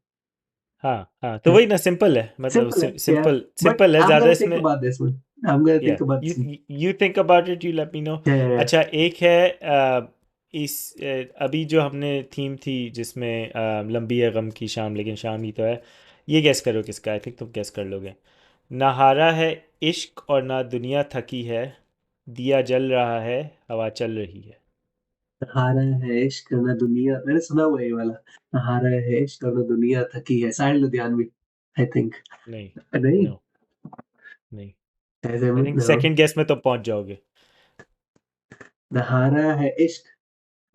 हाँ हाँ, तो वही ना, सिंपल है, मतलब Simple है, yeah. सिंपल But सिंपल है I'm ज़्यादा gonna think इसमें। about this one. I'm gonna या think about you this one. You think about it, you let me know. Yeah, yeah, yeah. अच्छा, एक है अभी जो हमने थीम थी जिसमें लंबी है गम की शाम, लेकिन शाम ही तो है। ये गैस करो किसका, आई थिंक तुम गैस कर लोगे। ना हारा है इश्क और ना दुनिया थकी है, दिया जल रहा है, हवा चल रही है। हारा है इश्क ना दुनिया, मैंने सुना हुआ है ये वाला। हारा है इश्क ना दुनिया थकी है, साहिल लुधियानवी, आई थिंक। नहीं, नहीं, नो, नहीं। ऐसे आई में थिंक नो। सेकंड गैस में तो पहुंच जाओगे। ना हारा है इश्क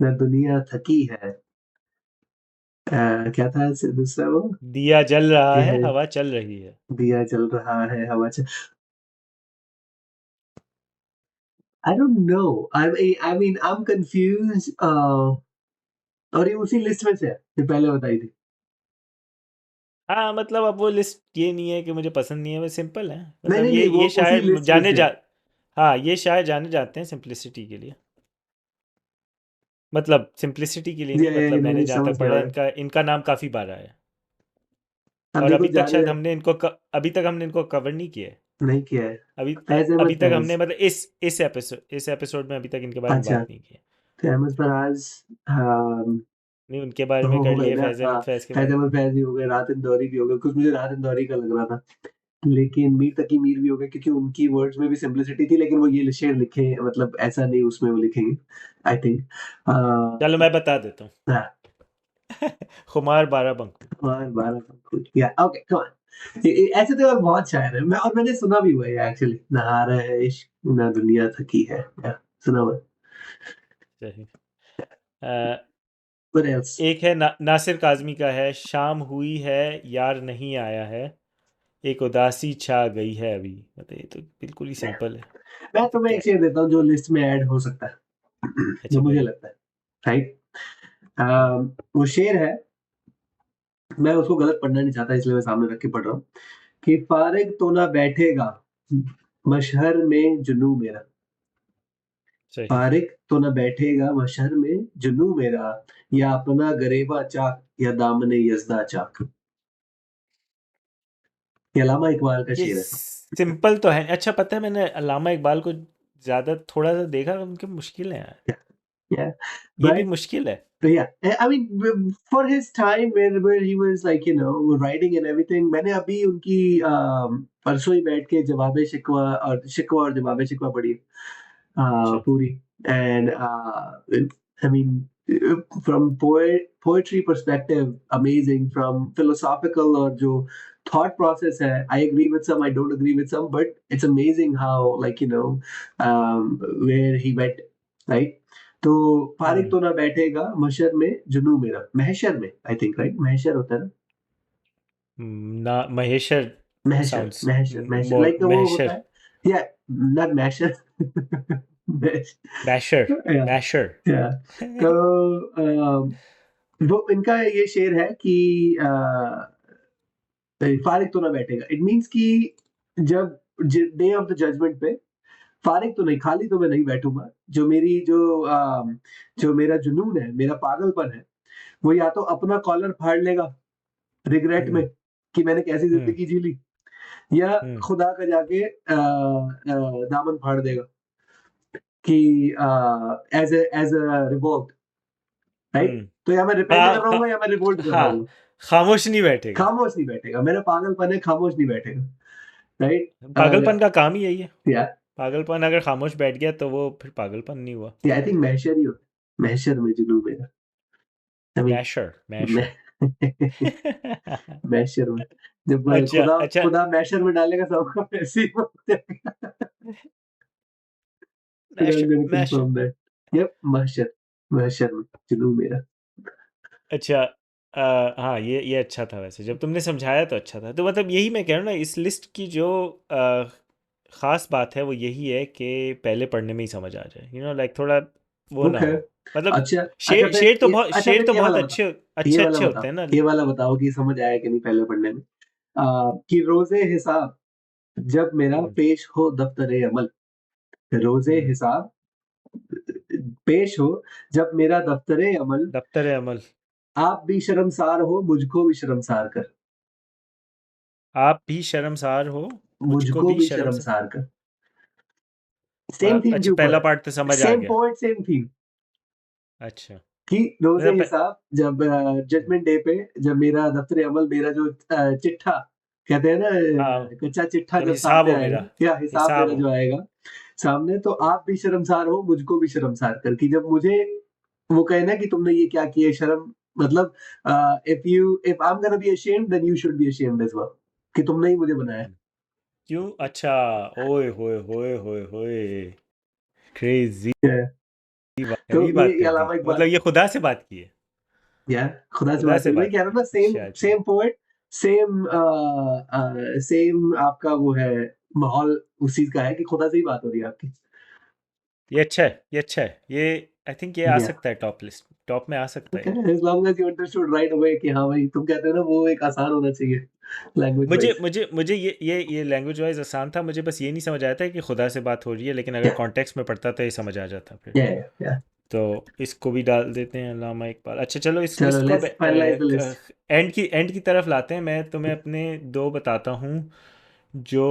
ना दुनिया थकी है। क्या था दूसरा वो? दिया जल रहा ये है, है, हवा चल रही है। दिया जल रहा है हवा चल। I don't know. I mean I am confuse. और ये उसी लिस्ट में से है जो पहले बताई थी। हाँ, मतलब अब वो लिस्ट ये नहीं है कि मुझे पसंद नहीं है, वो सिंपल है, नहीं मतलब नहीं नहीं, वो ये उसी शायद लिस्ट में जाने से जा। है। हाँ, ये शायद जाने जाते हैं सिंप्लिसिटी के लिए। मतलब सिंप्लिसिटी के लिए नहीं, ये मतलब मैंने नहीं जहाँ समझ तक गया पढ़ा है, मैं। इनका इनका नाम काफ़ी बार आया है। अब और देखो जाने अभी तक हमने इनको कवर नहीं किया है। नहीं किया है। फैज अभी अहमद तक हमने, फैज। मतलब इस एपिसोड में अभी तक इनके बारे में अच्छा, बात नहीं की है। तो अहमद फराज। हाँ, नहीं, उनके बारे में हो कर गए लिए, ना। फैज़ हाँ, अहमद फैज़ के फैज बारे में। अहमद फैज भी हो गए, रात इंदौरी भी हो गए, कुछ मुझे रात इंदौरी का लग रहा था। लेकिन मीर तकी मीर भी हो गए, क्योंकि उनकी वर्ड्स में भी सिंप्लिसिटी थी, लेकिन वो ये शेर लिखे, मतलब ऐसा नहीं उसमें वो लिखेंगे, आई थिंक। चलो मैं बता देता हाँ, हूँ। खुमार बाराबंकी। और बारह या ओके कम ऑन। ऐसे तो और बहुत शायर है, मैंने सुना भी हुआ है एक्चुअली। नहारा है इश्क ना दुनिया थकी है, या सुना हुआ है। सही। अ, What else? एक है नासिर काज़मी का है, शाम हुई है यार नहीं आया है, एक उदासी छा गई है अभी। मतलब ये तो बिल्कुल ही सिंपल है। मैं तो तुम्हें क्या एक है? शेर देता हूँ जो लिस्ट में ऐड हो सकता है। जो अच्छा मुझे करो। लगता है, राइट। हम्म, वो शेर है, मैं उसको गलत पढ़ना नहीं चाहता, इसलिए मैं सामने रख के पढ़ रहा हूँ कि फारिग तो ना बैठेगा मशहर में जुनू मेरा। सही। फारिग तो ना बैठेगा मशहर में जुनू मेरा, या अपना गरेबा चाक या दामने यज़दा चाक। ये अल्लामा इकबाल का ये शेर है। सिंपल तो है। अच्छा, पता है मैंने अल्लामा इकबाल को ज़्यादा थोड़ा सा देखा, उनके मुश्किल है यार। Yeah, ये भी but मुश्किल है। yeah, I mean, for his time where he was like, writing and everything, मैंने अभी उनकी परसों ही बैठ के शिकवा और जवाब शिकवा पढ़ी अच्छा। पूरी। And I mean, from poetry perspective, amazing. From philosophical और जो thought process है, I agree with some, I don't agree with some, but it's amazing how, like, where he went, right? तो फारिग हम्म, तो ना बैठेगा मशर में जुनू मेरा, महशर में, आई थिंक, राइट, महशर होता है ना। ना महेशर। महशर साउंड्स महशर महशर, मोर लाइक वो होता महशर। है, या नॉट मैशर। मैशर। या मैशर। या तो वो इनका ये शेर है कि फारिग तो ना बैठेगा, इट मीन्स कि जब डे ऑफ द जजमेंट पे फारिग तो नहीं, खाली तो मैं नहीं बैठूंगा। जो मेरा जुनून है, मेरा पागलपन है, वो या तो अपना कॉलर फाड़ लेगा रिग्रेट हम्म, में कि मैंने कैसी हम्म, जिंदगी जी ली, या हम्म, खुदा का जाके दामन फाड़ देगा कि एज अ रिवोल्ट, राइट। हम्म। तो या मैं रिपेंट कर रहा हूँ या मैं रिवोल्ट कर रहा हाँ, हूँ। खामोश नहीं बैठेगा। खामोश नहीं बैठेगा, मेरा पागलपन है, खामोश नहीं बैठेगा, पागलपन राइट। का काम ही यही है। या पागलपन अगर खामोश बैठ गया तो वो फिर पागलपन नहीं हुआ। आई थिंक महशर ही होता महशर में जुनून मेरा। आई मीन मैशर मैं मैशर महशर में जब अच्छा खुदा अच्छा। खुदा महशर में डालेगा सबका वैसे ही हो जाएगा। फिर I'm masher gonna masher. confirm that. Yep, महशर महशर में जुनून मेरा। अच्छा हाँ ये अच्छा था वैसे, जब तुमने समझाया तो अच्छा था। तो मतलब यही मैं कह रहा हूँ ना, इस लिस्ट की जो ख़ास बात है वो यही है कि पहले पढ़ने में ही समझ आ जाए, लाइक थोड़ा वो ना ओके। हो। मतलब अच्छा अच्छा शेर फिर शेर तो ये बहुत अच्छा शेर फिर तो ये बहुत वाला बताओ। अच्छे ये अच्छे वाला अच्छे होते बताओ। हैं ना। ये वाला बताओ कि समझ आया कि नहीं पहले पढ़ने में। कि रोजे हिसाब जब मेरा हम्म पेश हो दफ्तरे अमल। रोजे हम्म। हिसाब पेश हो जब मेरा दफ्तरे अमल। दफ्तर अमल। आप भी शर्मसार हो मुझको भी शर्मसार कर। आप भी शर्मसार हो, मुझको मुझको भी भी शर्मसार। शर्मसार कर। सेम थीम के अच्छा, ऊपर पहला है। पार्ट तो समझ आ सेम गया। Point same theme. अच्छा कि रोजे मतलब हिसाब जब जजमेंट डे पे जब मेरा दफ्तर अमल मेरा जो चिट्ठा कहते हैं ना हाँ, कच्चा चिट्ठा जब जब हिसाब सामने हो आएगा मेरा, या हिसाब हिसाब मेरा हो। जो आएगा सामने तो आप भी शर्मसार हो मुझको भी शर्मसार कर। कि जब मुझे वो कहे ना कि तुमने ये क्या किया शर्म मतलब if I am gonna be ashamed then you should be ashamed as well. कि तुमने ही मुझे बनाया। क्यों? अच्छा। ओए होए होए होए होए, क्रेजी है। बात, तो हैवी बात ये कर दी। अलावा इकबाल मतलब ये खुदा से बात की है। यार खुदा से खुदा बात से हुई मैं बात कह रहा की हूँ है। ना सेम अच्छा अच्छा। सेम पोएट सेम सेम आपका वो है माहौल उस चीज का है कि खुदा से ही बात हो रही है आपकी। ये अच्छा है, ये अच्छा है, ये आई थिंक ये आ या सकता है टॉप लिस्ट, टॉप में आ सकता है ओके ये। As long as you understood right away कि हाँ भाई तुम कहते हो ना वो एक आसान होना चाहिए लैंग्वेज मुझे वाइज। मुझे मुझे ये लैंग्वेज वाइज आसान था, मुझे बस ये नहीं समझ आया था कि खुदा से बात हो रही है, लेकिन अगर या कॉन्टेक्स्ट में पढ़ता तो ये समझ आ जाता फिर। या या तो इसको भी डाल देते हैं अल्लामा इकबाल। अच्छा चलो, इस चलो लिस्ट को अब let's finalize the list. End की तरफ लाते हैं। मैं तुम्हें अपने दो बताता हूँ जो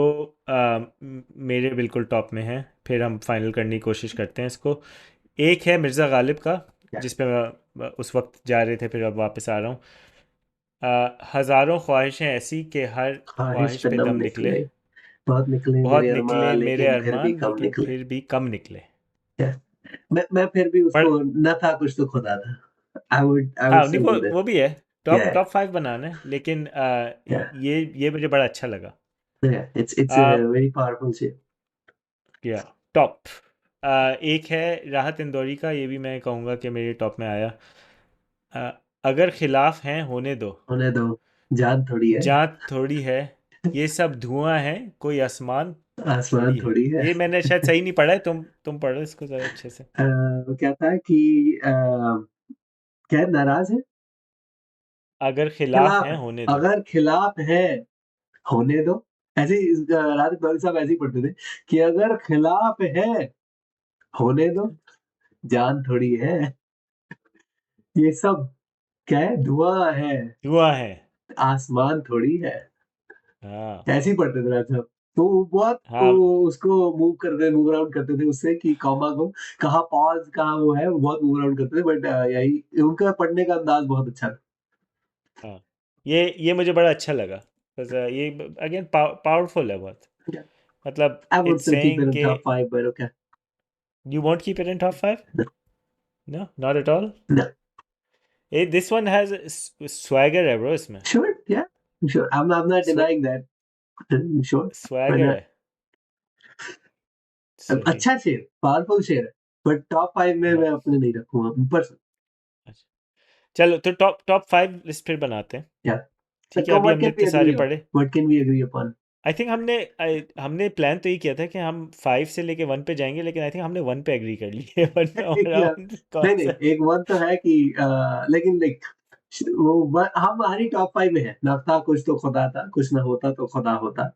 मेरे बिल्कुल टॉप में हैं, फिर हम फाइनल करने की कोशिश करते हैं इसको। एक है मिर्ज़ा गालिब का, या जिस पे मैं उस वक्त जा रहे थे, फिर अब वापस आ रहा हूँ। हज़ारों ख्वाहिशें ऐसी कि हर ख्वाहिश ख्वाहिश पे पे दम दम निकले, निकले बहुत निकले बहुत मेरे निकले अरमान मेरे लेकिन फिर भी अरमान कम लेकिन निकले। फिर भी कम निकले। या मैं फिर भी पर उसको न था कुछ तो खुदा था। आई वुड हाँ, नहीं स्टिल वो डू दैट। वो भी है। या टॉप टॉप 5 बनाना है, लेकिन या ये मुझे बड़ा अच्छा लगा। Yeah it's a ah, very powerful shit. Yeah top एक है राहत इंदौरी का, ये भी मैं कहूँगा कि मेरे टॉप में आया। आ, अगर खिलाफ हैं होने दो, होने दो जान थोड़ी है। जान थोड़ी है, ये सब धुआं है, कोई आसमान आसमान थोड़ी है। थोड़ी है। ये मैंने शायद सही नहीं पढ़ा है, तुम पढ़ो इसको ज़रा अच्छे से। वो कहता है कि क्या नाराज है। अगर खिलाफ खिलाफ हैं है होने दो। अगर खिलाफ है होने दो। ऐसे ही राधिक दौरी साहब ऐसे ही पढ़ते थे कि अगर खिलाफ है होने दो जान थोड़ी है। ये सब क्या है धुआं है धुआं है। आसमान थोड़ी है। हाँ ऐसे ही पढ़ते थे राधिक साहब। तो वो बहुत हाँ उसको मूव अराउंड करते थे उससे कि कॉमा को कहाँ पॉज कहाँ वो है वो बहुत मूव अराउंड करते थे बट यही उनका पढ़ने का अंदाज बहुत अच्छा था। हाँ, ये मुझे बड़ा अच्छा लगा। बस ये अगेन पावरफुल है बहुत। मतलब I would it's still keep it saying in के top five, but okay. You want keep it in top 5? No, no, not at all. no. This one has swagger है ब्रो इसमें। Sure, yeah, sure. I'm not denying that. Sure, why swagger not? है। सही। अच्छा शेर, पावरफुल शेर है, बट टॉप 5 में हाँ मैं अपने नहीं रखूँगा पर्सन। अच्छा। चलो तो टॉप टॉप 5 लिस्ट फिर बनाते हैं। Yeah. ठीक है, So अभी what हमने can we इतने सारे agree on? पढ़े। What can we agree upon? I think हमने प्लान तो ये किया था कि हम 5 से लेके 1 पे जाएंगे, लेकिन आई थिंक हमने 1 पे एग्री कर लिए। 1 में हमारा Yeah. कौन नहीं नहीं सा। एक वन तो है कि लेकिन लाइक वो हमारी टॉप 5 में है ना था कुछ तो खुदा था कुछ ना होता तो खुदा होता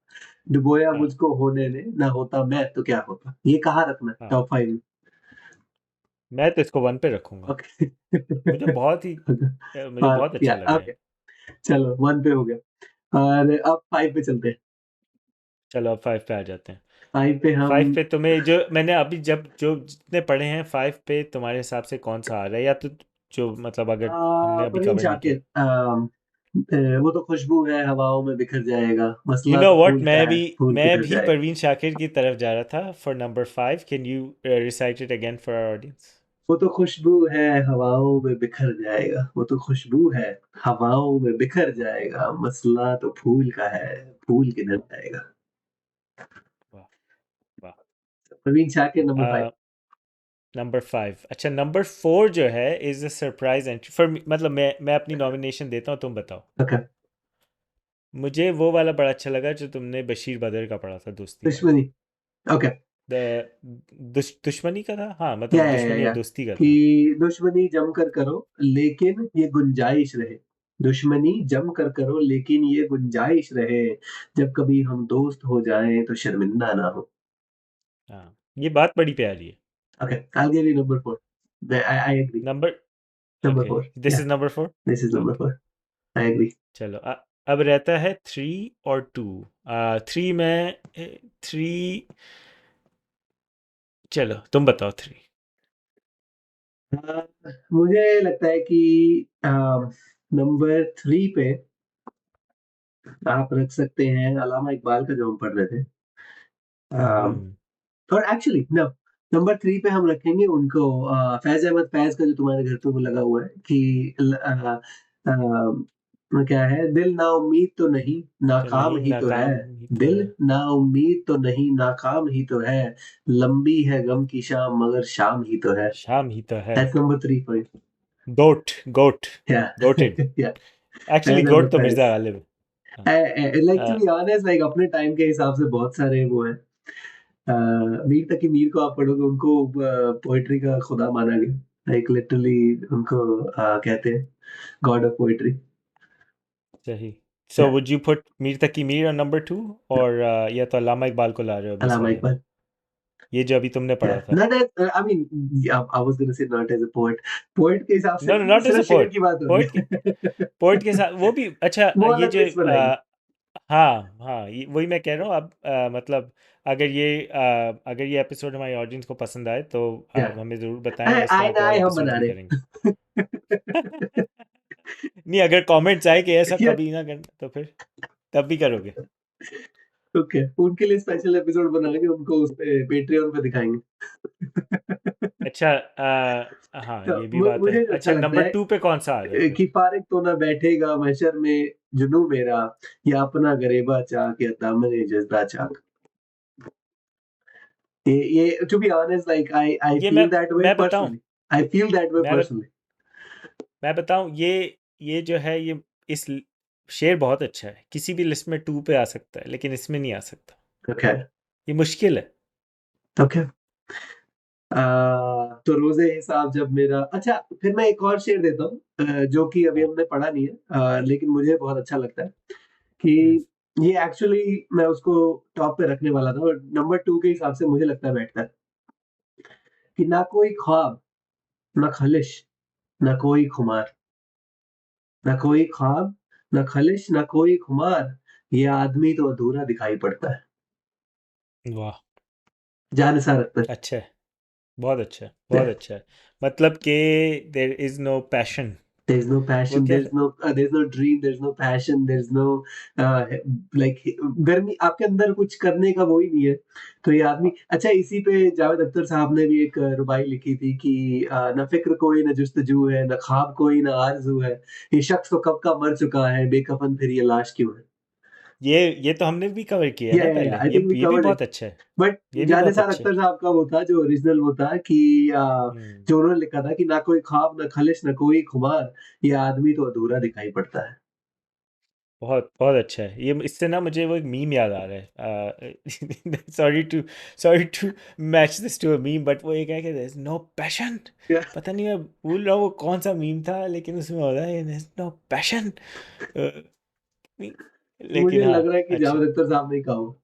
डुबोया हाँ मुझको होने ने ना होता मैं तो क्या होता ये कहाँ रखना हाँ, टॉप 5 में। मैं तो इसको 1 पे रखूंगा। ओके मुझे बहुत ही मुझे हाँ बहुत या अच्छा लगा ओके है। चलो 1 पे हो गया और अब 5 पे चलते हैं। चलो अब 5 पे आ जाते हैं। 5 पे हम 5 पे तुम्हें जो मैंने अभी जब जो जितने पढ़े हैं, 5 पे तुम्हारे हिसाब से कौन सा आ रहा है, या तो जो मतलब अगर हमने अभी परवीन कवर नहीं किया। शाकिर वो तो खुशबू है हवाओं में बिखर जाएगा यू मसला नो तो व्हाट, फूल का है फूल मैं किधर भी जाएगा। परवीन शाकिर की तरफ जा रहा था for number 5। Can you recite it again for our audience? वो तो खुशबू है हवाओं में बिखर जाएगा, वो तो खुशबू है हवाओं में बिखर जाएगा, मसला तो फूल का है, फूल किधर जाएगा। वाह वाह। प्रवीण शाकिर नंबर 5। नंबर 5, अच्छा नंबर 4 जो है is a surprise entry for मतलब मैं अपनी नॉमिनेशन देता हूँ, तुम बताओ। ओके। मुझे वो वाला बड़ा अच्छा लगा जो तुमने बशीर बदर का पढ़ा था, दोस्ती वाला। दुश्मनी। ओके। दुश्मनी का था, हाँ मतलब या दुश्मनी और या दोस्ती का कि था। दुश्मनी जमकर करो लेकिन ये गुंजाइश रहे, दुश्मनी जमकर करो लेकिन ये गुंजाइश रहे, जब कभी हम दोस्त हो जाएं तो शर्मिंदा ना हो। हाँ, ये बात बड़ी प्यारी है। Okay, I give you number 4। I agree. Number number okay, 4 this या is number 4। This is number okay 4। I agree. चलो, अब रहता है 3 और 2। 3 में 3, चलो तुम बताओ 3। मुझे लगता है कि नंबर 3 पे आप रख सकते हैं अलामा इकबाल का जो हम पढ़ रहे थे। अ, हम्म। और एक्चुअली नो, नंबर 3 पे हम रखेंगे उनको फैज़ अहमद फैज़ का जो तुम्हारे घर पे वो लगा हुआ है कि क्या है, दिल नाउम्मीद तो नहीं, तो नाकाम नहीं, ही तो है। नाकाम ही तो दिल है। नाउम्मीद तो नहीं, नाकाम ही तो है। लंबी है गम की शाम मगर शाम ही तो है। शाम ही तो है। That's number 3 for you. Got got या गोटेड। या एक्चुअली फैज़ गोट अहमद तो फैज़। मिर्जा गालिब है। हाँ। Like to uh, be honest, like अपने टाइम के हिसाब से बहुत सारे वो हैं। मीर तकी मीर को आप पढ़ोगे, उनको पोएट्री का खुदा माना गया। लाइक लिटरली उनको कहते हैं गॉड ऑफ पोएट्री। सही। सो या would you put Mir Taqi Mir on number 2, और या तो अल्लामा इकबाल को ला रहे हो अभी इस अल्लामा वाले में, इकबाल। ये जो अभी तुमने या पढ़ा था? Not as I mean, I was gonna say not as a poet. Poet के हिसाब से नो नो, नहीं, नॉट एज सिर्फ अ शेर पोएट। की बात हो रही पोएट के है। पोएट के साथ वो भी अच्छा, वो ये अलग जो लिस्ट बनाएंगे। हाँ हाँ, वही मैं कह रहा हूँ अब। मतलब अगर ये एपिसोड हमारी ऑडियंस को पसंद आए तो या हमें ज़रूर बताएं, हम इस आए तरह के ना और आए हम एपिसोड्स बना भी रहे करेंगे। हैं। नहीं, अगर कमेंट्स आए कि ऐसा या कभी ना करना तो फिर तब भी करोगे? ओके, उनके लिए स्पेशल एपिसोड बनाएंगे, उनको उस पे पेट्रियन पे दिखाएंगे। अच्छा, हाँ तो ये भी बात है। मुझे जो अच्छा अच्छा, लगता नंबर है 2 पे कौन सा आ रहा है फिर? कि फारिग तो ना बैठेगा महशर में जुनू मेरा, या अपना गरेबा चाक या दामने जज्बा चाक। ये to be honest, like I ये फील दैट वे मैं बताऊं personally. I feel that way मैं बत, पर्सनली। मैं बताऊं ये जो है, ये इस शेर बहुत अच्छा है, किसी भी लिस्ट में 2 पे आ सकता है लेकिन इसमें नहीं आ सकता। ओके। ये मुश्किल है। ओके। तो रोजे हिसाब जब मेरा, अच्छा फिर मैं एक और शेर देता हूँ जो कि अभी हाँ। हमने पढ़ा नहीं है, लेकिन मुझे बहुत अच्छा लगता है हम्म। कि ये एक्चुअली मैं उसको टॉप पे रखने वाला था, और नंबर 2 के हिसाब से मुझे लगता है बैठता है कि ना कोई ख्वाब, ना खलिश, ना कोई खुमार, ना कोई ख्वाब, ना खलिश, ना कोई खुमार, ये आदमी तो अधूरा दिखाई पड़ता है। वाह, जानिसार अख्तर। अच्छा है, बहुत अच्छा है, बहुत अच्छा है। मतलब कि there is no passion. There's no वो passion, क्या there's no dream, there's no passion, there's no like गर्मी आपके अंदर कुछ करने का वो ही नहीं है। तो ये आदमी अच्छा, इसी पे जावेद अख्तर साहब ने भी एक रुबाई लिखी थी कि ना फ़िक्र कोई ना जुस्तजू है, ना ख्वाब कोई ना आरज़ू है, ये शख्स तो कब का मर चुका है, बेकफ़न फिर ये लाश क्यों है? ये तो हमने भी कवर किया है ना या पहले, आई थिंक वी ये भी कवर्ड इट। बहुत अच्छा है। बट ये भी बहुत जानिसार अच्छा है। अख्तर साहब का वो था जो ओरिजिनल वो था कि हम्म। जो उन्होंने लिखा था कि ना कोई ख्वाब, ना खलिश, ना कोई खुमार, ये आदमी तो अधूरा दिखाई पड़ता है। बहुत बहुत अच्छा है ये। इससे ना मुझे वो एक मीम याद आ रहा है। Sorry to match this to a meme, but वो एक है कि देयर इज नो पैशन। पता नहीं, मैं भूल रहा हूँ वो कौन सा मीम था, लेकिन उसमें होता है देयर इज नो पैशन। लेकिन मुझे हाँ, लग रहा है कि अच्छा। जावेद अख्तर साहब ने कहा हो।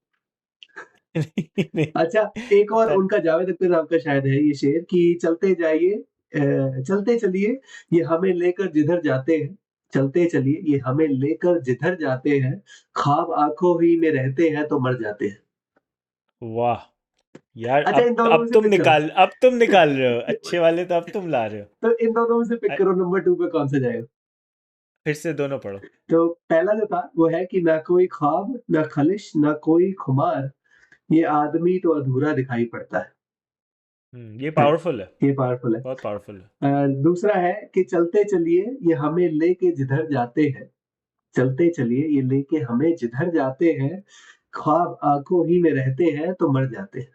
नहीं नहीं, अच्छा, एक और पर उनका जावेद अख्तर साहब का शायद है ये शेर कि चलते जाइए, चलते चलिए, ये हमें लेकर जिधर जाते हैं, चलते चलिए ये हमें लेकर जिधर जाते हैं, ख्वाब आँखों ही में रहते हैं तो मर जाते हैं। वाह यार, अच्छा, इन दोनों में अब से तुम पिक करो। निकाल अब तुम निकाल रहे हो अच्छे वाले, तो अब तुम ला रहे हो। तो इन दोनों में से पिक अ- करो, नंबर 2 पे कौन सा जाएगा? फिर से दोनों पढ़ो। तो पहला जो था वो है कि ना कोई ख्वाब, ना खलिश, ना कोई खुमार, ये आदमी तो अधूरा दिखाई पड़ता है। ये है, पावरफुल है, ये पावरफुल है। बहुत पावरफुल है। दूसरा है कि चलते चलिए ये हमें लेके जिधर जाते हैं, चलते चलिए ये लेके हमें जिधर जाते हैं, ख्वाब आंखों ही में रहते हैं तो मर जाते हैं।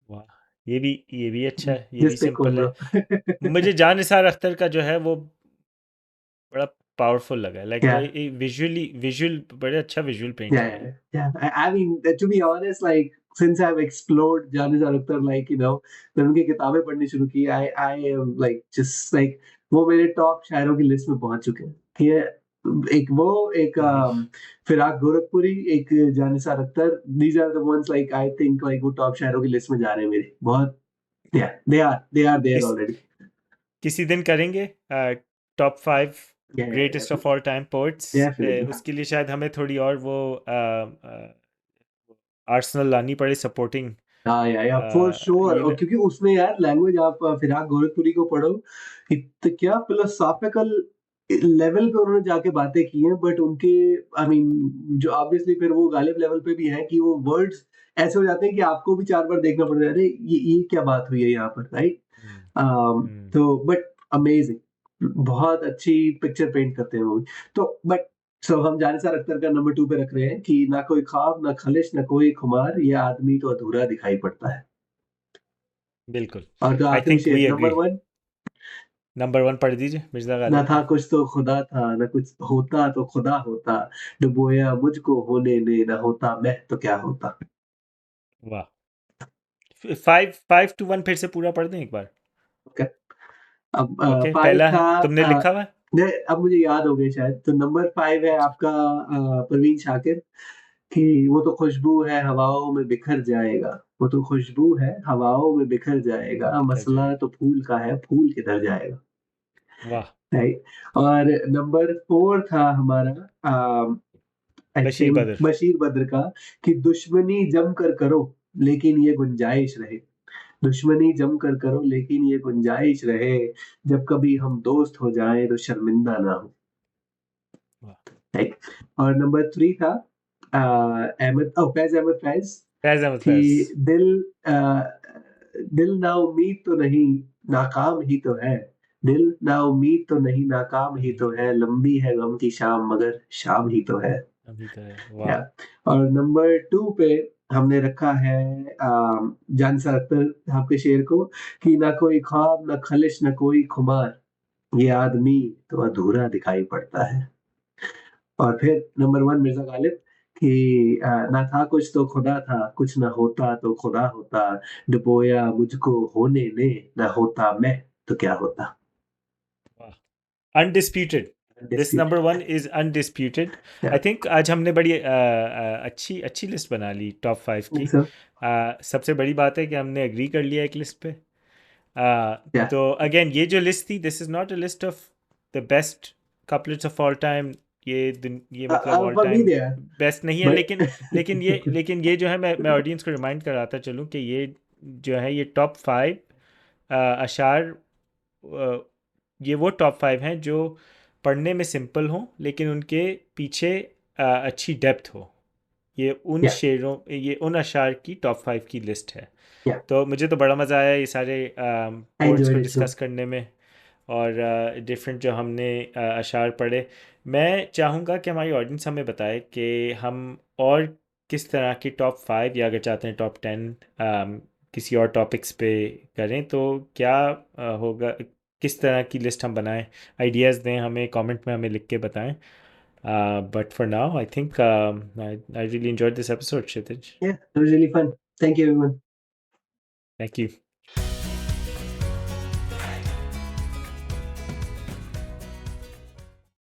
वाह, ये भी अच्छा है, ये भी जिस पे कोई सिंपल ब्रो। है। मुझे जान निसार अख्तर का जो है वो बड़ा पावरफुल लगा है, लाइक Yeah. विजुअली, विजुअल बड़े अच्छा विजुअल पेंट Yeah, किया है। yeah, yeah. I mean, to be honest, like since I've explored Janis Akhtar, like मैंने उनकी किताबें पढ़नी शुरू की, I am like just like वो मेरे टॉप शायरों की लिस्ट में पहुंच चुके हैं। ठीक है, एक वो, एक हम्म, फिराक गोरखपुरी, एक Jan Nisar Akhtar, these are the ones like I think like वो टॉप शायरों की लिस्ट में जा रहे हैं मेरी बहुत। Yeah, they are there किस already. किसी दिन करेंगे top 5 Yeah, yeah, greatest of all time ports. definitely. उसके लिए शायद हमें थोड़ी और वो आर्सेनल लानी पड़े सपोर्टिंग। हाँ या फॉर श्योर। ये और ना, क्योंकि उसमें यार लैंग्वेज आप फिराक गोरखपुरी को पढ़ो, क्या फिलोसॉफिकल लेवल पे उन्होंने जाके बातें की हैं, बट उनके आई मीन जो ऑब्वियसली फिर वो गालिब लेवल पे भी है कि वो वर्ड्स ऐसे हो जाते हैं कि आपको भी 4 बार देखना पड़ रहा है, अरे ये क्या बात हुई है यहाँ पर, राइट? हम्म, हम्म, तो बट अमेजिंग, बहुत अच्छी पिक्चर पेंट करते हैं वो भी। तो बट सो हम जानिसार अख्तर का नंबर 2 पे रख रहे हैं कि ना कोई ख्वाब, ना खलिश, ना कोई खुमार, ये आदमी तो अधूरा दिखाई पड़ता है। बिल्कुल। और तो आई आखिरी थिंक वी शेर एग्री। नंबर 1, नंबर 1 पढ़ दीजिए मिर्ज़ा ना गालिब था का। कुछ तो खुदा था, ना कुछ होता तो खुदा होता, डुबोया मुझको होने ने, ना होता मैं तो क्या होता। वाह, 5 5 to 1 फिर से पूरा पढ़ दें एक बार। ओके, अब ओके, 5 पहला था। तुमने लिखा हुआ है? नहीं, अब मुझे याद हो गया शायद। तो नंबर 5 है अच्छा आपका परवीन शाकिर, कि वो तो खुशबू है हवाओं में बिखर जाएगा, वो तो खुशबू है हवाओं में बिखर जाएगा, बिखर मसला जाएगा। तो फूल का है, फूल किधर जाएगा, वाह, राइट? और नंबर 4 था हमारा आई बशीर थिंक बद्र। बशीर बद्र का, कि दुश्मनी जम कर करो लेकिन ये गुंजाइश रहे, दुश्मनी जम कर करो लेकिन ये गुंजाइश रहे, जब कभी हम दोस्त हो जाएं तो शर्मिंदा ना हो, वाह, राइट? और नंबर 3 था फैज़ अहमद फैज़, फैज़ अहमद कि फैज़। दिल दिल ना उम्मीद तो नहीं, नाकाम ही तो है, दिल ना उम्मीद तो नहीं, नाकाम ही नहीं तो तो है, लंबी है गम की शाम मगर शाम ही तो है। अभी तो है। या वाह, और नंबर 2 पे हमने रखा है जानिसार अख्तर आपके शेर को, कि ना कोई ख्वाब, ना खलिश, ना कोई खुमार, ये आदमी तो अधूरा दिखाई पड़ता है। और फिर नंबर 1 मिर्ज़ा गालिब, कि ना था कुछ तो खुदा था, कुछ ना होता तो खुदा होता, डुबोया मुझको होने ने, ना होता मैं तो क्या होता। वाह, undisputed. This dispute. Number 1 is undisputed. या आई थिंक आज हमने बड़ी अच्छी अच्छी लिस्ट बना ली टॉप 5 की। सो सबसे बड़ी बात है कि हमने एग्री कर लिया एक लिस्ट पे। Uh, या तो अगेन ये जो लिस्ट थी, this is not a list of the best couplets of all time. ये मतलब ऑल अब भी टाइम दिया बेस्ट नहीं है, लेकिन बट लेकिन ये जो है, मैं ऑडियंस को रिमाइंड कराता चलूँ कि ये जो है ये टॉप 5 अशार, अ, ये वो टॉप 5 हैं जो पढ़ने में सिंपल हों लेकिन उनके पीछे अच्छी डेप्थ हो। या ये उन अशार की टॉप 5 की लिस्ट है। या तो मुझे तो बड़ा मज़ा आया ये सारे आई पोर्ट्स को एन्जॉयड इट टू। डिस्कस करने में, और डिफरेंट जो हमने अशार पढ़े। मैं चाहूँगा कि हमारी ऑडियंस हमें बताए कि हम और किस तरह की टॉप 5, या अगर चाहते हैं टॉप 10 किसी और टॉपिक्स पे करें तो क्या होगा, किस तरह की लिस्ट हम बनाएं। आइडियाज़ दें हमें, कमेंट में हमें लिख के बताएं। But for now I think I really enjoyed this episode, Kshitij. Yeah, it was really fun. Thank you everyone. Thank you.